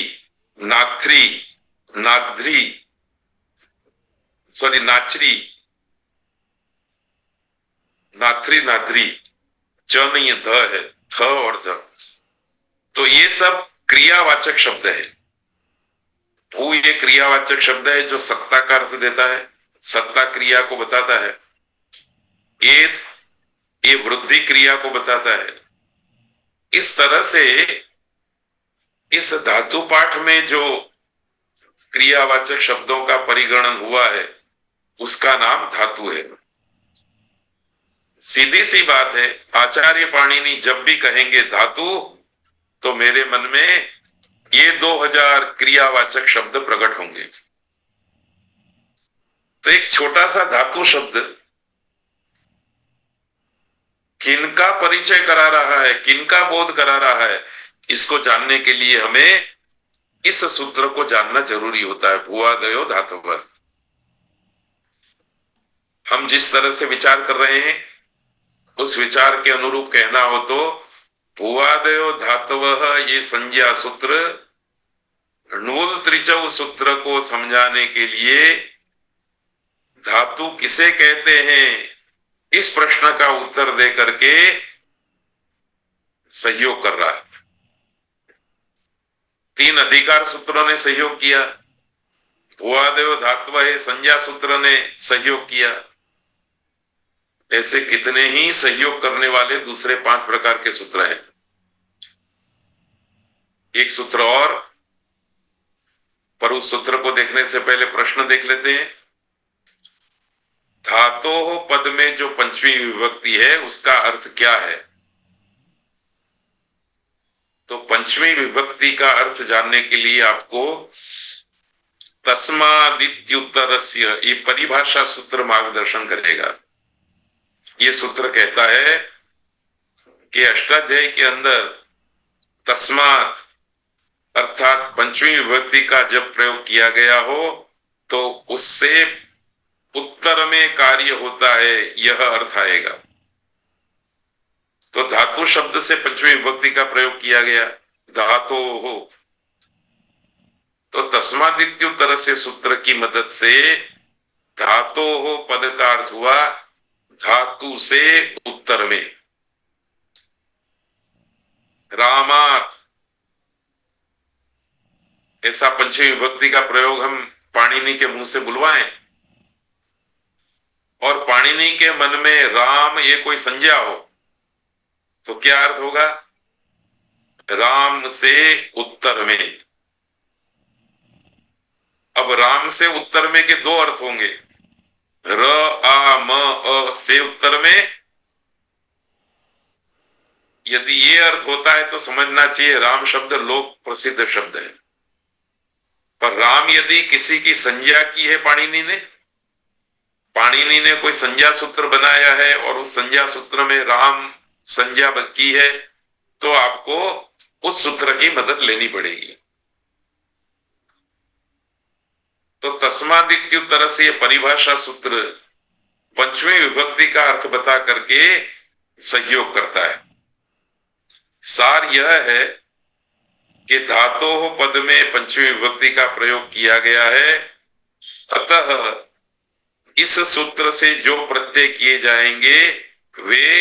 नाथ्री, नाध्री, सॉरी नाचरी, नाथ्री, नाध्री, च नहीं ध है, थ और ध। तो ये सब क्रियावाचक शब्द है। भू ये क्रियावाचक शब्द है जो सत्ता का अर्थ देता है, सत्ता क्रिया को बताता है। एध ये वृद्धि क्रिया को बताता है। इस तरह से इस धातु पाठ में जो क्रियावाचक शब्दों का परिगणन हुआ है उसका नाम धातु है। सीधी सी बात है, आचार्य पाणिनि जब भी कहेंगे धातु तो मेरे मन में ये 2000 क्रियावाचक शब्द प्रकट होंगे। तो एक छोटा सा धातु शब्द किनका परिचय करा रहा है, किनका बोध करा रहा है, इसको जानने के लिए हमें इस सूत्र को जानना जरूरी होता है। भुवादयो धातवः। हम जिस तरह से विचार कर रहे हैं उस विचार के अनुरूप कहना हो तो भुवादयो धातवः ये संज्ञा सूत्र णुल त्रिचौ सूत्र को समझाने के लिए धातु किसे कहते हैं इस प्रश्न का उत्तर दे करके सहयोग कर रहा है। 3 अधिकार सूत्रों ने सहयोग किया, भुवादयो धातवः संज्ञा सूत्र ने सहयोग किया। ऐसे कितने ही सहयोग करने वाले दूसरे 5 प्रकार के सूत्र हैं। एक सूत्र और, पर उस सूत्र को देखने से पहले प्रश्न देख लेते हैं। धातोः पद में जो पंचमी विभक्ति है उसका अर्थ क्या है? तो पंचमी विभक्ति का अर्थ जानने के लिए आपको तस्मादित्युत्तरस्य ये परिभाषा सूत्र मार्गदर्शन करेगा। ये सूत्र कहता है कि अष्टाध्यायी के अंदर तस्मात् अर्थात पंचमी विभक्ति का जब प्रयोग किया गया हो तो उससे उत्तर में कार्य होता है, यह अर्थ आएगा। तो धातु शब्द से पंचमी विभक्ति का प्रयोग किया गया, धातोः। तो तस्मादित्युत्तर से सूत्र की मदद से धातोः पद का अर्थ हुआ धातु से उत्तर में। रामात् ऐसा पंचमी विभक्ति का प्रयोग हम पाणिनि के मुंह से बुलवाएं और पाणिनि के मन में राम ये कोई संज्ञा हो तो क्या अर्थ होगा? राम से उत्तर में। अब राम से उत्तर में के 2 अर्थ होंगे, र आ म अ से उत्तर में। यदि ये अर्थ होता है तो समझना चाहिए राम शब्द लोक प्रसिद्ध शब्द है। पर राम यदि किसी की संज्ञा की है पाणिनि ने कोई संज्ञा सूत्र बनाया है और उस संज्ञा सूत्र में राम संज्ञा की है तो आपको उस सूत्र की मदद लेनी पड़ेगी। तो तस्मादित्युत्तर से परिभाषा सूत्र पंचमी विभक्ति का अर्थ बता करके सहयोग करता है। सार यह है कि धातोः पद में पंचमी विभक्ति का प्रयोग किया गया है, अतः इस सूत्र से जो प्रत्यय किए जाएंगे वे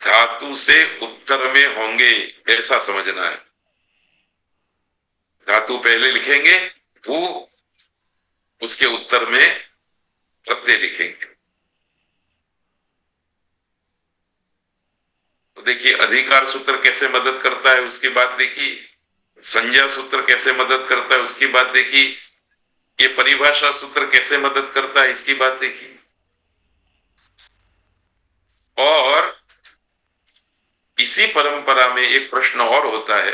धातु से उत्तर में होंगे, ऐसा समझना है। धातु पहले लिखेंगे, वो उसके उत्तर में प्रत्यय लिखेंगे। तो देखिए अधिकार सूत्र कैसे मदद करता है, उसकी बात देखिए। संज्ञा सूत्र कैसे मदद करता है, उसकी बात देखिए। ये परिभाषा सूत्र कैसे मदद करता है, इसकी बात देखिए। और इसी परंपरा में एक प्रश्न और होता है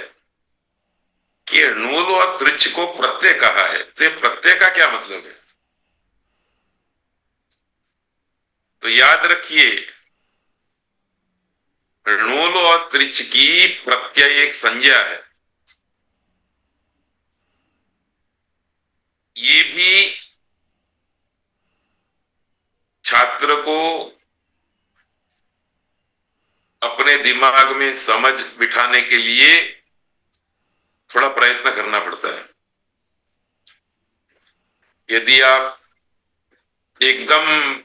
कि नूल और त्रिच को प्रत्यय कहा है, तो ये प्रत्यय का क्या मतलब है? तो याद रखिए, नूल और त्रिच की प्रत्यय एक संज्ञा है। ये भी छात्र को अपने दिमाग में समझ बिठाने के लिए थोड़ा प्रयत्न करना पड़ता है। यदि आप एकदम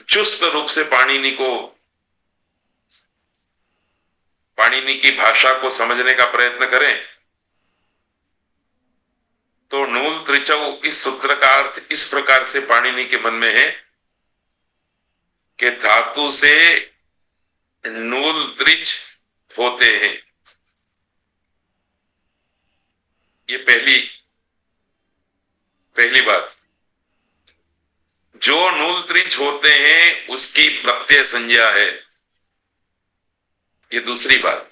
चुस्त रूप से पाणिनि की भाषा को समझने का प्रयत्न करें तो नूल त्रिचौ इस सूत्र का अर्थ इस प्रकार से पाणिनि के मन में है कि धातु से नूल त्रिच होते हैं। ये पहली बात। जो नूल त्रिच होते हैं उसकी प्रत्यय संज्ञा है। ये दूसरी बात।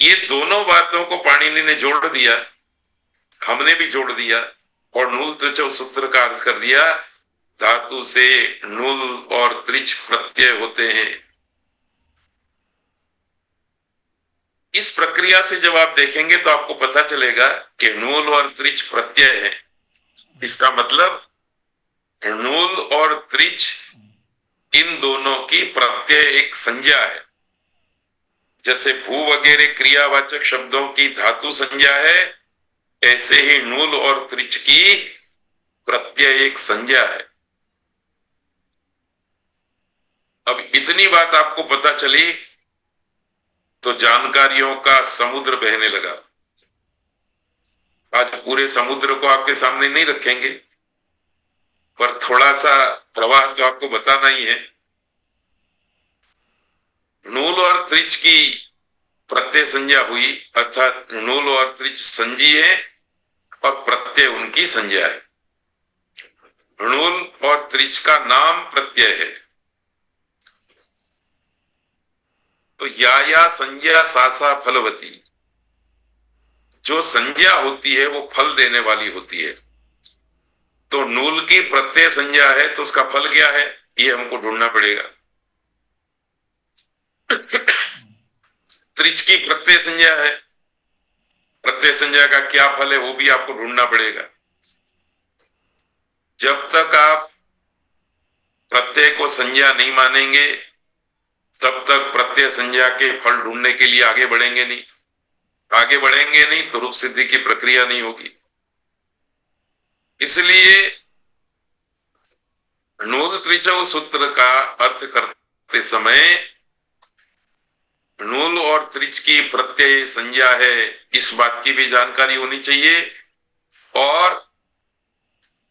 ये दोनों बातों को पाणिनि ने जोड़ दिया, हमने भी जोड़ दिया और नूल त्रिचौ सूत्र का अर्थ कर दिया। धातु से नूल और त्रिच प्रत्यय होते हैं। इस प्रक्रिया से जब आप देखेंगे तो आपको पता चलेगा कि नूल और त्रिच प्रत्यय है। इसका मतलब नूल और त्रिच इन दोनों की प्रत्यय एक संज्ञा है। जैसे भू वगैरह क्रियावाचक शब्दों की धातु संज्ञा है, ऐसे ही नूल और त्रिच की प्रत्यय एक संज्ञा है। अब इतनी बात आपको पता चली तो जानकारियों का समुद्र बहने लगा। आज पूरे समुद्र को आपके सामने नहीं रखेंगे, पर थोड़ा सा प्रवाह तो आपको बताना ही है। नूल और त्रिच की प्रत्यय संज्ञा हुई, अर्थात नूल और त्रिच संजी है और प्रत्यय उनकी संज्ञा है। नूल और त्रिच का नाम प्रत्यय है। तो या संज्ञा सा फलवती, जो संज्ञा होती है वो फल देने वाली होती है। तो नूल की प्रत्यय संज्ञा है तो उसका फल क्या है, ये हमको ढूंढना पड़ेगा। त्रिच की प्रत्यय संज्ञा है, प्रत्यय संज्ञा का क्या फल है वो भी आपको ढूंढना पड़ेगा। जब तक आप प्रत्यय को संज्ञा नहीं मानेंगे तब तक प्रत्यय संज्ञा के फल ढूंढने के लिए आगे बढ़ेंगे नहीं तो रूप सिद्धि की प्रक्रिया नहीं होगी। इसलिए नूल त्रिचौ सूत्र का अर्थ करते समय नूल और त्रिच की प्रत्यय संज्ञा है, इस बात की भी जानकारी होनी चाहिए। और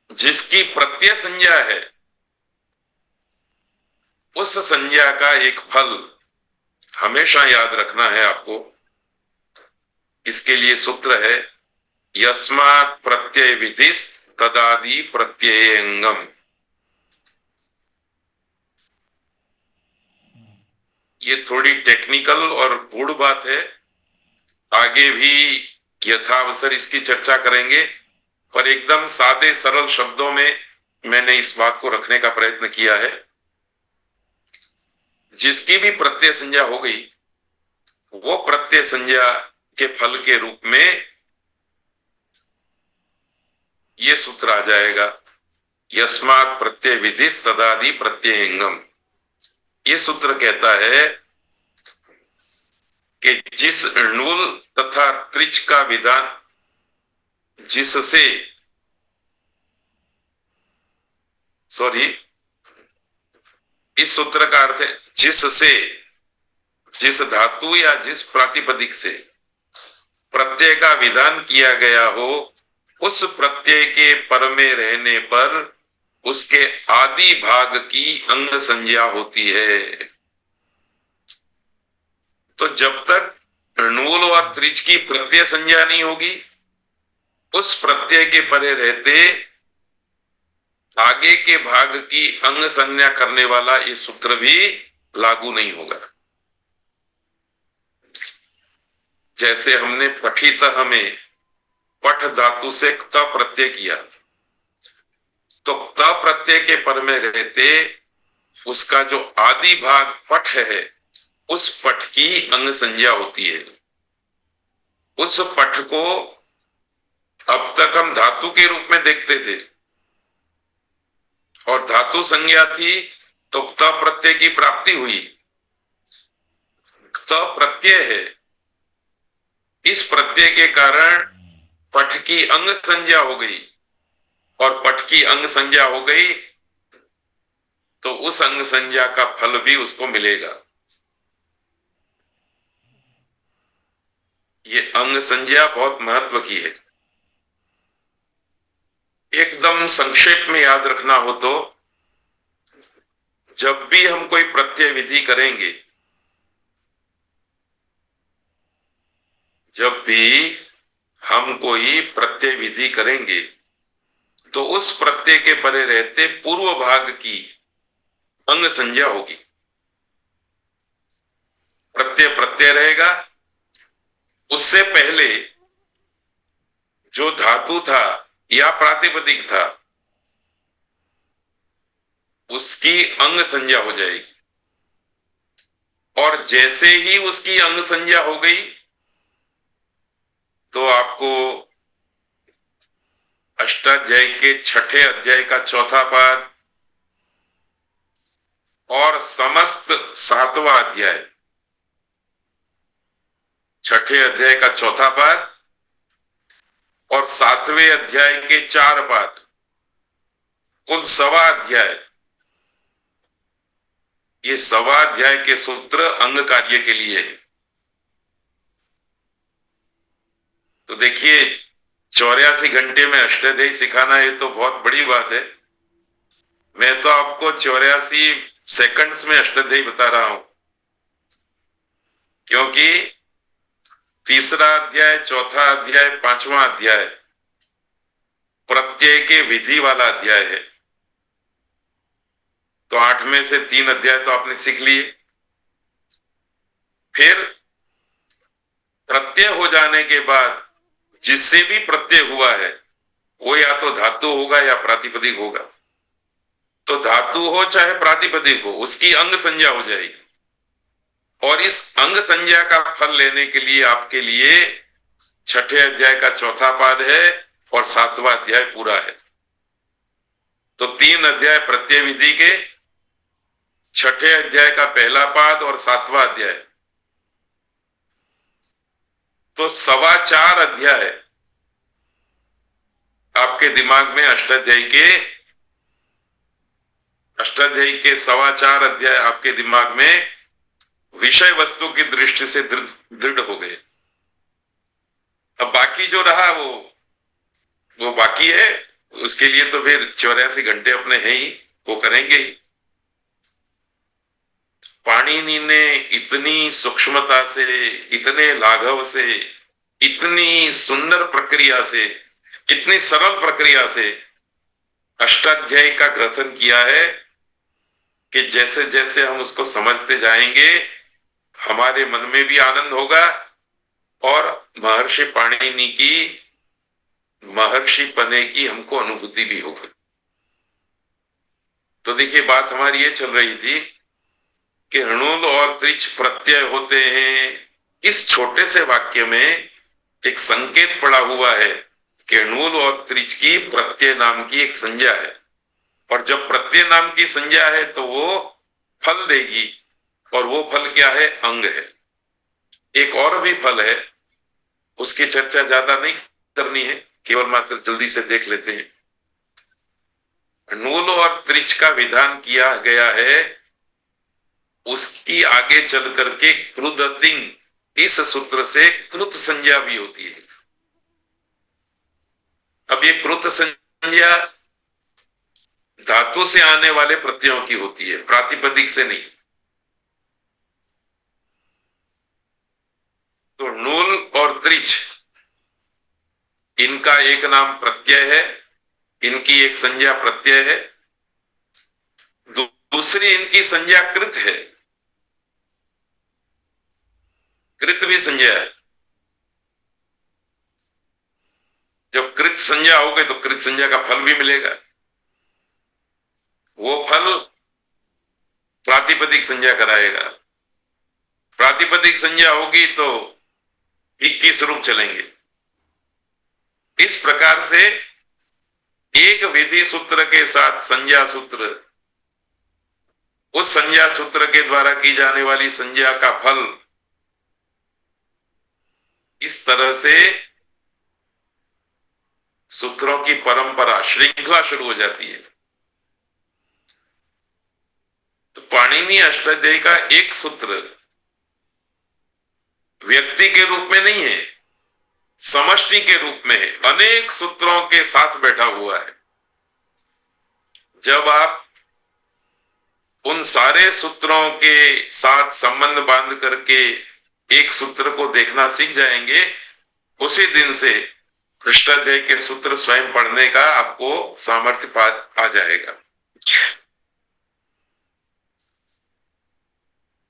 जिसकी प्रत्यय संज्ञा है उस संज्ञा का एक फल हमेशा याद रखना है आपको। इसके लिए सूत्र है यस्मात् प्रत्यय विधिस् तदादि प्रत्ययंगम। ये थोड़ी टेक्निकल और गूढ़ बात है, आगे भी यथावसर इसकी चर्चा करेंगे, पर एकदम सादे सरल शब्दों में मैंने इस बात को रखने का प्रयत्न किया है। जिसकी भी प्रत्यय संज्ञा हो गई वो प्रत्यय संज्ञा के फल के रूप में ये सूत्र आ जाएगा यस्मात् प्रत्यय विधिस् तदादि प्रत्ययंगम। ये सूत्र कहता है कि जिस णुल तथा त्रिच का विधान जिससे इस सूत्र का अर्थ है जिससे, जिस धातु या जिस प्रातिपदिक से प्रत्यय का विधान किया गया हो, उस प्रत्यय के पर में रहने पर उसके आदि भाग की अंग संज्ञा होती है। तो जब तक णुल और त्रिच की प्रत्यय संज्ञा नहीं होगी, उस प्रत्यय के परे रहते आगे के भाग की अंग संज्ञा करने वाला ये सूत्र भी लागू नहीं होगा। जैसे हमने पठितः में पठ धातु से क्त प्रत्यय किया, तो क्त प्रत्यय के पर में रहते उसका जो आदि भाग पठ है, उस पठ की अंग संज्ञा होती है। उस पठ को अब तक हम धातु के रूप में देखते थे और धातु संज्ञा थी तो क्त प्रत्यय की प्राप्ति हुई। क्त प्रत्यय है, इस प्रत्यय के कारण पठ की अंग संज्ञा हो गई और पठ की अंग संज्ञा हो गई तो उस अंग संज्ञा का फल भी उसको मिलेगा। ये अंग संज्ञा बहुत महत्व की है। एकदम संक्षेप में याद रखना हो तो जब भी हम कोई प्रत्यय विधि करेंगे, जब भी हम कोई प्रत्यय विधि करेंगे तो उस प्रत्यय के परे रहते पूर्व भाग की अंग संज्ञा होगी। प्रत्यय प्रत्यय रहेगा, उससे पहले जो धातु था या प्रातिपदिक था उसकी अंग संज्ञा हो जाएगी और जैसे ही उसकी अंग संज्ञा हो गई तो आपको अष्टाध्यायी के छठे अध्याय का चौथा पाद और समस्त सातवां अध्याय, छठे अध्याय का चौथा पाद और सातवें अध्याय के 4 पाद, कुल 1.25 अध्याय, ये 1.25 अध्याय के सूत्र अंग कार्य के लिए है। तो देखिए 84 घंटे में अष्टाध्यायी सिखाना ये तो बहुत बड़ी बात है। मैं तो आपको 84 सेकंड्स में अष्टाध्यायी बता रहा हूं, क्योंकि तीसरा अध्याय, चौथा अध्याय, 5वां अध्याय प्रत्यय के विधि वाला अध्याय है। तो 8 में से 3 अध्याय तो आपने सीख लिए। फिर प्रत्यय हो जाने के बाद जिससे भी प्रत्यय हुआ है वो या तो धातु होगा या प्रातिपदिक होगा। तो धातु हो चाहे प्रातिपदिक हो, उसकी अंग संज्ञा हो जाएगी और इस अंग संज्ञा का फल लेने के लिए आपके लिए छठे अध्याय का चौथा पाद है और 7वां अध्याय पूरा है। तो 3 अध्याय प्रत्यय विधि के, छठे अध्याय का पहला पाद और 7वां अध्याय, तो 4.25 अध्याय आपके दिमाग में अष्टाध्यायी के 4.25 अध्याय आपके दिमाग में विषय वस्तु की दृष्टि से दृढ़ हो गए। अब बाकी जो रहा वो बाकी है, उसके लिए तो फिर 84 घंटे अपने हैं ही, वो करेंगे ही। पाणिनि ने इतनी सूक्ष्मता से, इतने लाघव से, इतनी सुंदर प्रक्रिया से, इतनी सरल प्रक्रिया से अष्टाध्यायी का ग्रथन किया है कि जैसे जैसे हम उसको समझते जाएंगे हमारे मन में भी आनंद होगा और महर्षि पाणिनि की महर्षि पने की हमको अनुभूति भी होगी। तो देखिए बात हमारी ये चल रही थी कि णुल और त्रिच प्रत्यय होते हैं। इस छोटे से वाक्य में एक संकेत पड़ा हुआ है कि णुल और त्रिच की प्रत्यय नाम की एक संज्ञा है और जब प्रत्यय नाम की संज्ञा है तो वो फल देगी और वो फल क्या है? अंग है। एक और भी फल है, उसकी चर्चा ज्यादा नहीं करनी है, केवल मात्र जल्दी से देख लेते हैं। नूल और त्रिच का विधान किया गया है, उसकी आगे चल करके क्रुदतिंग, इस सूत्र से कृत संज्ञा भी होती है। अब ये कृत संज्ञा धातु से आने वाले प्रत्ययों की होती है, प्रातिपदिक से नहीं। तो नूल और त्रिच, इनका एक नाम प्रत्यय है, इनकी एक संज्ञा प्रत्यय है, दूसरी इनकी संज्ञा कृत है। कृत भी संज्ञा है। जब कृत संज्ञा हो गई तो कृत संज्ञा का फल भी मिलेगा। वो फल प्रातिपदिक संज्ञा कराएगा। प्रातिपदिक संज्ञा होगी तो 21 रूप चलेंगे। इस प्रकार से एक विधि सूत्र के साथ संज्ञा सूत्र, उस संज्ञा सूत्र के द्वारा की जाने वाली संज्ञा का फल, इस तरह से सूत्रों की परंपरा, श्रृंखला शुरू हो जाती है। तो पाणिनि अष्टाध्यायी का एक सूत्र व्यक्ति के रूप में नहीं है, समष्टि के रूप में है, अनेक सूत्रों के साथ बैठा हुआ है। जब आप उन सारे सूत्रों के साथ संबंध बांध करके एक सूत्र को देखना सीख जाएंगे, उसी दिन से अष्टाध्यायी के सूत्र स्वयं पढ़ने का आपको सामर्थ्य आ जाएगा।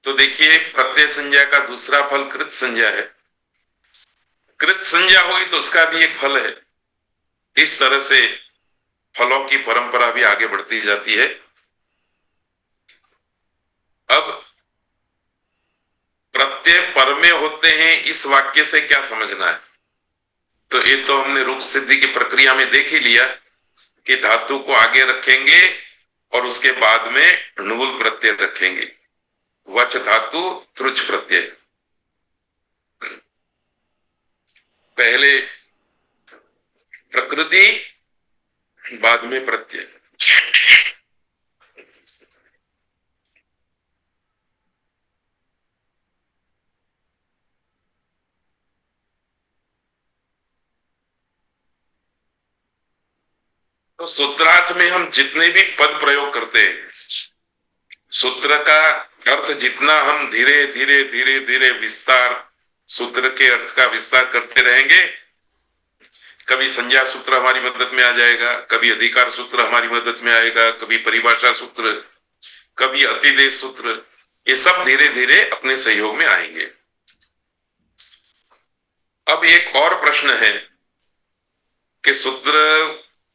तो देखिए, प्रत्यय संज्ञा का दूसरा फल कृत संज्ञा है। कृत संज्ञा हुई तो उसका भी एक फल है। इस तरह से फलों की परंपरा भी आगे बढ़ती जाती है। अब प्रत्यय पर में होते हैं, इस वाक्य से क्या समझना है? तो ये तो हमने रूप सिद्धि की प्रक्रिया में देख ही लिया कि धातु को आगे रखेंगे और उसके बाद में णुल प्रत्यय रखेंगे। वच धातु त्रुच प्रत्यय, पहले प्रकृति बाद में प्रत्यय। तो सूत्रार्थ में हम जितने भी पद प्रयोग करते हैं, सूत्र का अर्थ जितना हम धीरे धीरे धीरे धीरे विस्तार, सूत्र के अर्थ का विस्तार करते रहेंगे, कभी संज्ञा सूत्र हमारी मदद में आ जाएगा, कभी अधिकार सूत्र हमारी मदद में आएगा, कभी परिभाषा सूत्र, कभी अतिदेश सूत्र, ये सब धीरे धीरे अपने सहयोग में आएंगे। अब एक और प्रश्न है कि सूत्र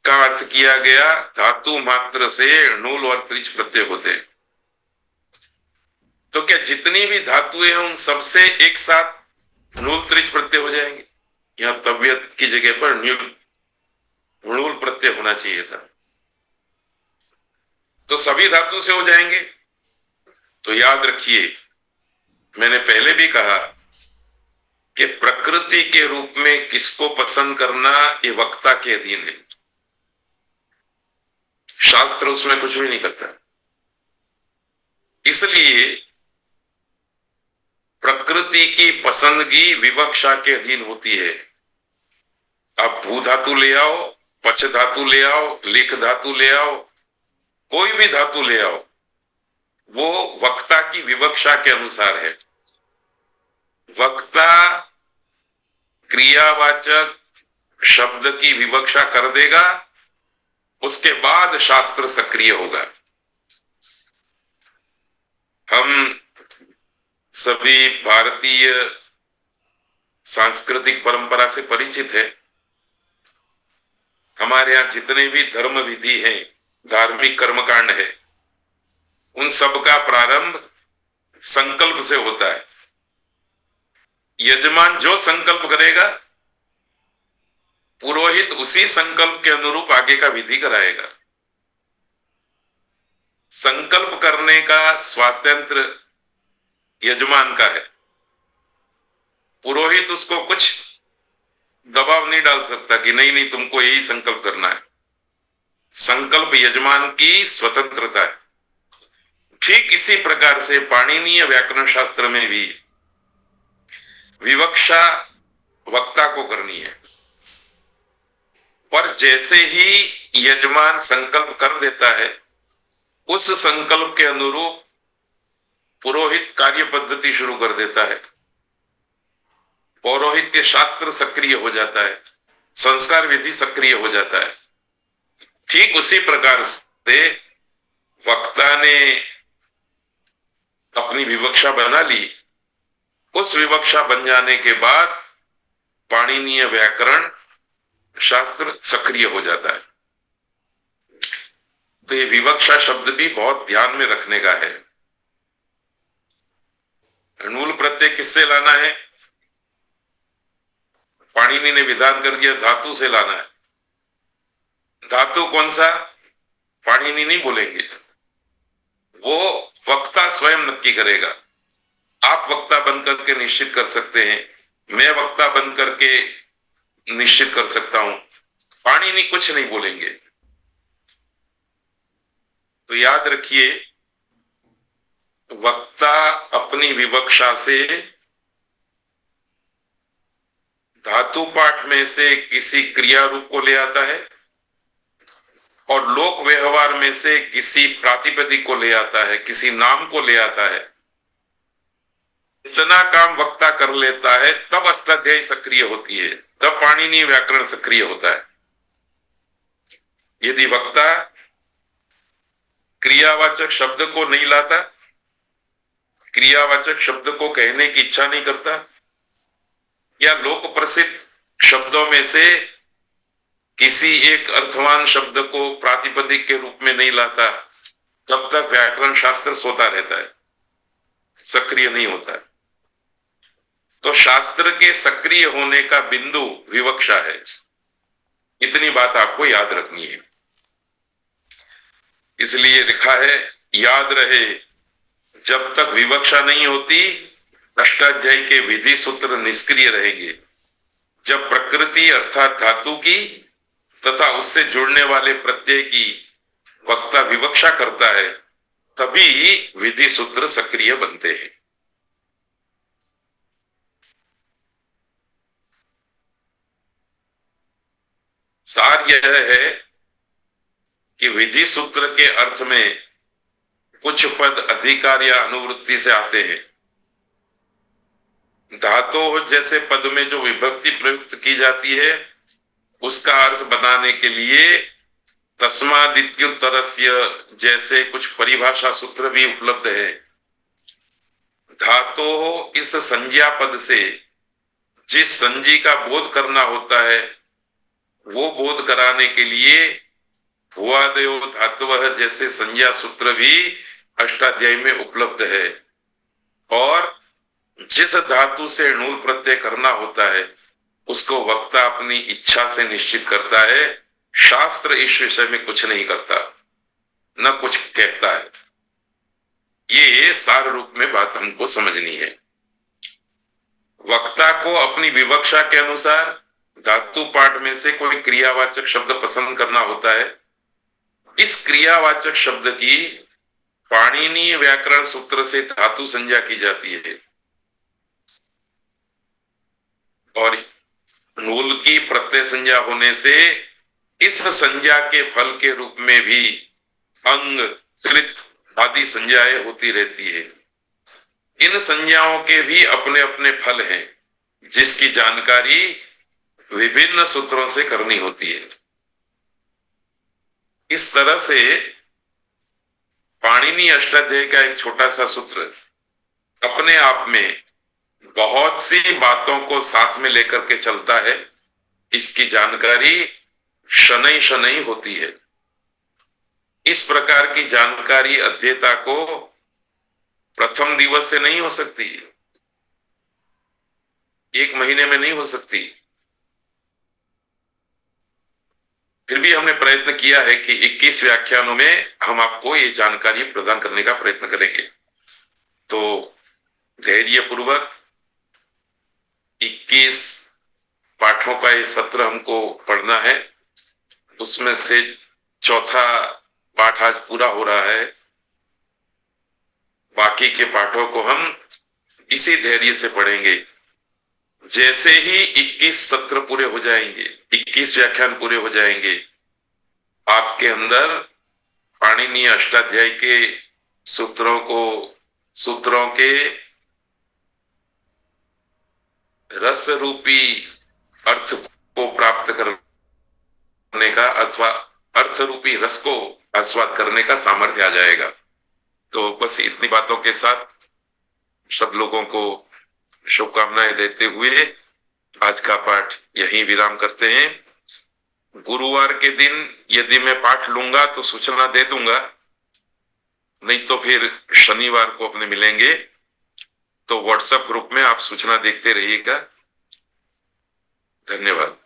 का अर्थ किया गया धातु मात्र से णुल और त्रिच प्रत्यय होते हैं, तो क्या जितनी भी धातुएं हैं उन सबसे एक साथ णुल त्रिच प्रत्यय हो जाएंगे? यहां तबियत की जगह पर णुल प्रत्यय होना चाहिए था। तो सभी धातु से हो जाएंगे? तो याद रखिए, मैंने पहले भी कहा कि प्रकृति के रूप में किसको पसंद करना ये वक्ता के अधीन है। शास्त्र उसमें कुछ भी नहीं करता। इसलिए प्रकृति की पसंदगी विवक्षा के अधीन होती है। आप भू धातु ले आओ, पच धातु ले आओ, लिख धातु ले आओ, कोई भी धातु ले आओ, वो वक्ता की विवक्षा के अनुसार है। वक्ता क्रियावाचक शब्द की विवक्षा कर देगा, उसके बाद शास्त्र सक्रिय होगा। हम सभी भारतीय सांस्कृतिक परंपरा से परिचित है। हमारे यहाँ जितने भी धर्म विधि हैं, धार्मिक कर्मकांड है, उन सब का प्रारंभ संकल्प से होता है। यजमान जो संकल्प करेगा, पुरोहित उसी संकल्प के अनुरूप आगे का विधि कराएगा। संकल्प करने का स्वातंत्र यजमान का है। पुरोहित उसको कुछ दबाव नहीं डाल सकता कि नहीं नहीं तुमको यही संकल्प करना है। संकल्प यजमान की स्वतंत्रता है। ठीक इसी प्रकार से पाणिनीय व्याकरण शास्त्र में भी विवक्षा वक्ता को करनी है, पर जैसे ही यजमान संकल्प कर देता है उस संकल्प के अनुरूप पुरोहित कार्य पद्धति शुरू कर देता है, पौरोहित्य शास्त्र सक्रिय हो जाता है, संस्कार विधि सक्रिय हो जाता है। ठीक उसी प्रकार से वक्ता ने अपनी विवक्षा बना ली, उस विवक्षा बन जाने के बाद पाणिनीय व्याकरण शास्त्र सक्रिय हो जाता है। तो ये विवक्षा शब्द भी बहुत ध्यान में रखने का है। नूल प्रत्यय किससे लाना है? पाणिनि ने विधान कर दिया धातु से लाना है। धातु कौन सा? पाणिनि नहीं बोलेंगे, वो वक्ता स्वयं नक्की करेगा। आप वक्ता बनकर के निश्चित कर सकते हैं, मैं वक्ता बनकर के निश्चित कर सकता हूं, पाणिनि कुछ नहीं बोलेंगे। तो याद रखिए, वक्ता अपनी विवक्षा से धातु पाठ में से किसी क्रिया रूप को ले आता है और लोक व्यवहार में से किसी प्रातिपदिक को ले आता है, किसी नाम को ले आता है। इतना काम वक्ता कर लेता है तब अष्टाध्यायी सक्रिय होती है, तब पाणिनीय व्याकरण सक्रिय होता है। यदि वक्ता क्रियावाचक शब्द को नहीं लाता, क्रियावाचक शब्द को कहने की इच्छा नहीं करता, या लोक प्रसिद्ध शब्दों में से किसी एक अर्थवान शब्द को प्रातिपदिक के रूप में नहीं लाता, तब तक व्याकरण शास्त्र सोता रहता है, सक्रिय नहीं होता है। तो शास्त्र के सक्रिय होने का बिंदु विवक्षा है। इतनी बात आपको याद रखनी है। इसलिए लिखा है, याद रहे, जब तक विवक्षा नहीं होती अष्टाध्यायी के विधि सूत्र निष्क्रिय रहेंगे। जब प्रकृति अर्थात धातु की तथा उससे जुड़ने वाले प्रत्यय की वक्ता विवक्षा करता है, तभी विधि सूत्र सक्रिय बनते हैं। सार यह है कि विधि सूत्र के अर्थ में कुछ पद अधिकार या अनुवृत्ति से आते हैं। धातु जैसे पद में जो विभक्ति प्रयुक्त की जाती है उसका अर्थ बनाने के लिए तस्मादित्युत्तरस्य जैसे कुछ परिभाषा सूत्र भी उपलब्ध है। धातु इस संज्ञा पद से जिस संजी का बोध करना होता है वो बोध कराने के लिए भुवादयो धातुवः जैसे संज्ञा सूत्र भी अष्टाध्यायी में उपलब्ध है। और जिस धातु से णूल प्रत्यय करना होता है उसको वक्ता अपनी इच्छा से निश्चित करता है। शास्त्र इस विषय में कुछ नहीं करता, न कुछ कहता है। ये सार रूप में बात हमको समझनी है। वक्ता को अपनी विवक्षा के अनुसार धातु पाठ में से कोई क्रियावाचक शब्द पसंद करना होता है। इस क्रियावाचक शब्द की पाणिनीय व्याकरण सूत्र से धातु संज्ञा की जाती है और नूल की प्रत्यय संज्ञा होने से इस संज्ञा के फल के रूप में भी अंग, कृत आदि संज्ञाएं होती रहती है। इन संज्ञाओं के भी अपने अपने फल हैं जिसकी जानकारी विभिन्न सूत्रों से करनी होती है। इस तरह से पाणिनि अष्टाध्यायी का एक छोटा सा सूत्र अपने आप में बहुत सी बातों को साथ में लेकर के चलता है। इसकी जानकारी शनै शनै होती है। इस प्रकार की जानकारी अध्येता को प्रथम दिवस से नहीं हो सकती, एक महीने में नहीं हो सकती। फिर भी हमने प्रयत्न किया है कि 21 व्याख्यानों में हम आपको ये जानकारी प्रदान करने का प्रयत्न करेंगे। तो धैर्य पूर्वक 21 पाठों का ये सत्र हमको पढ़ना है। उसमें से चौथा पाठ आज पूरा हो रहा है। बाकी के पाठों को हम इसी धैर्य से पढ़ेंगे। जैसे ही 21 सत्र पूरे हो जाएंगे, 21 व्याख्यान पूरे हो जाएंगे, आपके अंदर पाणिनि अष्टाध्यायी के सूत्रों के रस रूपी अर्थ को प्राप्त करने का अथवा अर्थ रूपी रस को आस्वाद करने का सामर्थ्य आ जाएगा। तो बस इतनी बातों के साथ सब लोगों को शुभकामनाएं देते हुए आज का पाठ यहीं विराम करते हैं। गुरुवार के दिन यदि मैं पाठ लूंगा तो सूचना दे दूंगा, नहीं तो फिर शनिवार को अपने मिलेंगे। तो व्हाट्सएप ग्रुप में आप सूचना देखते रहिएगा। धन्यवाद।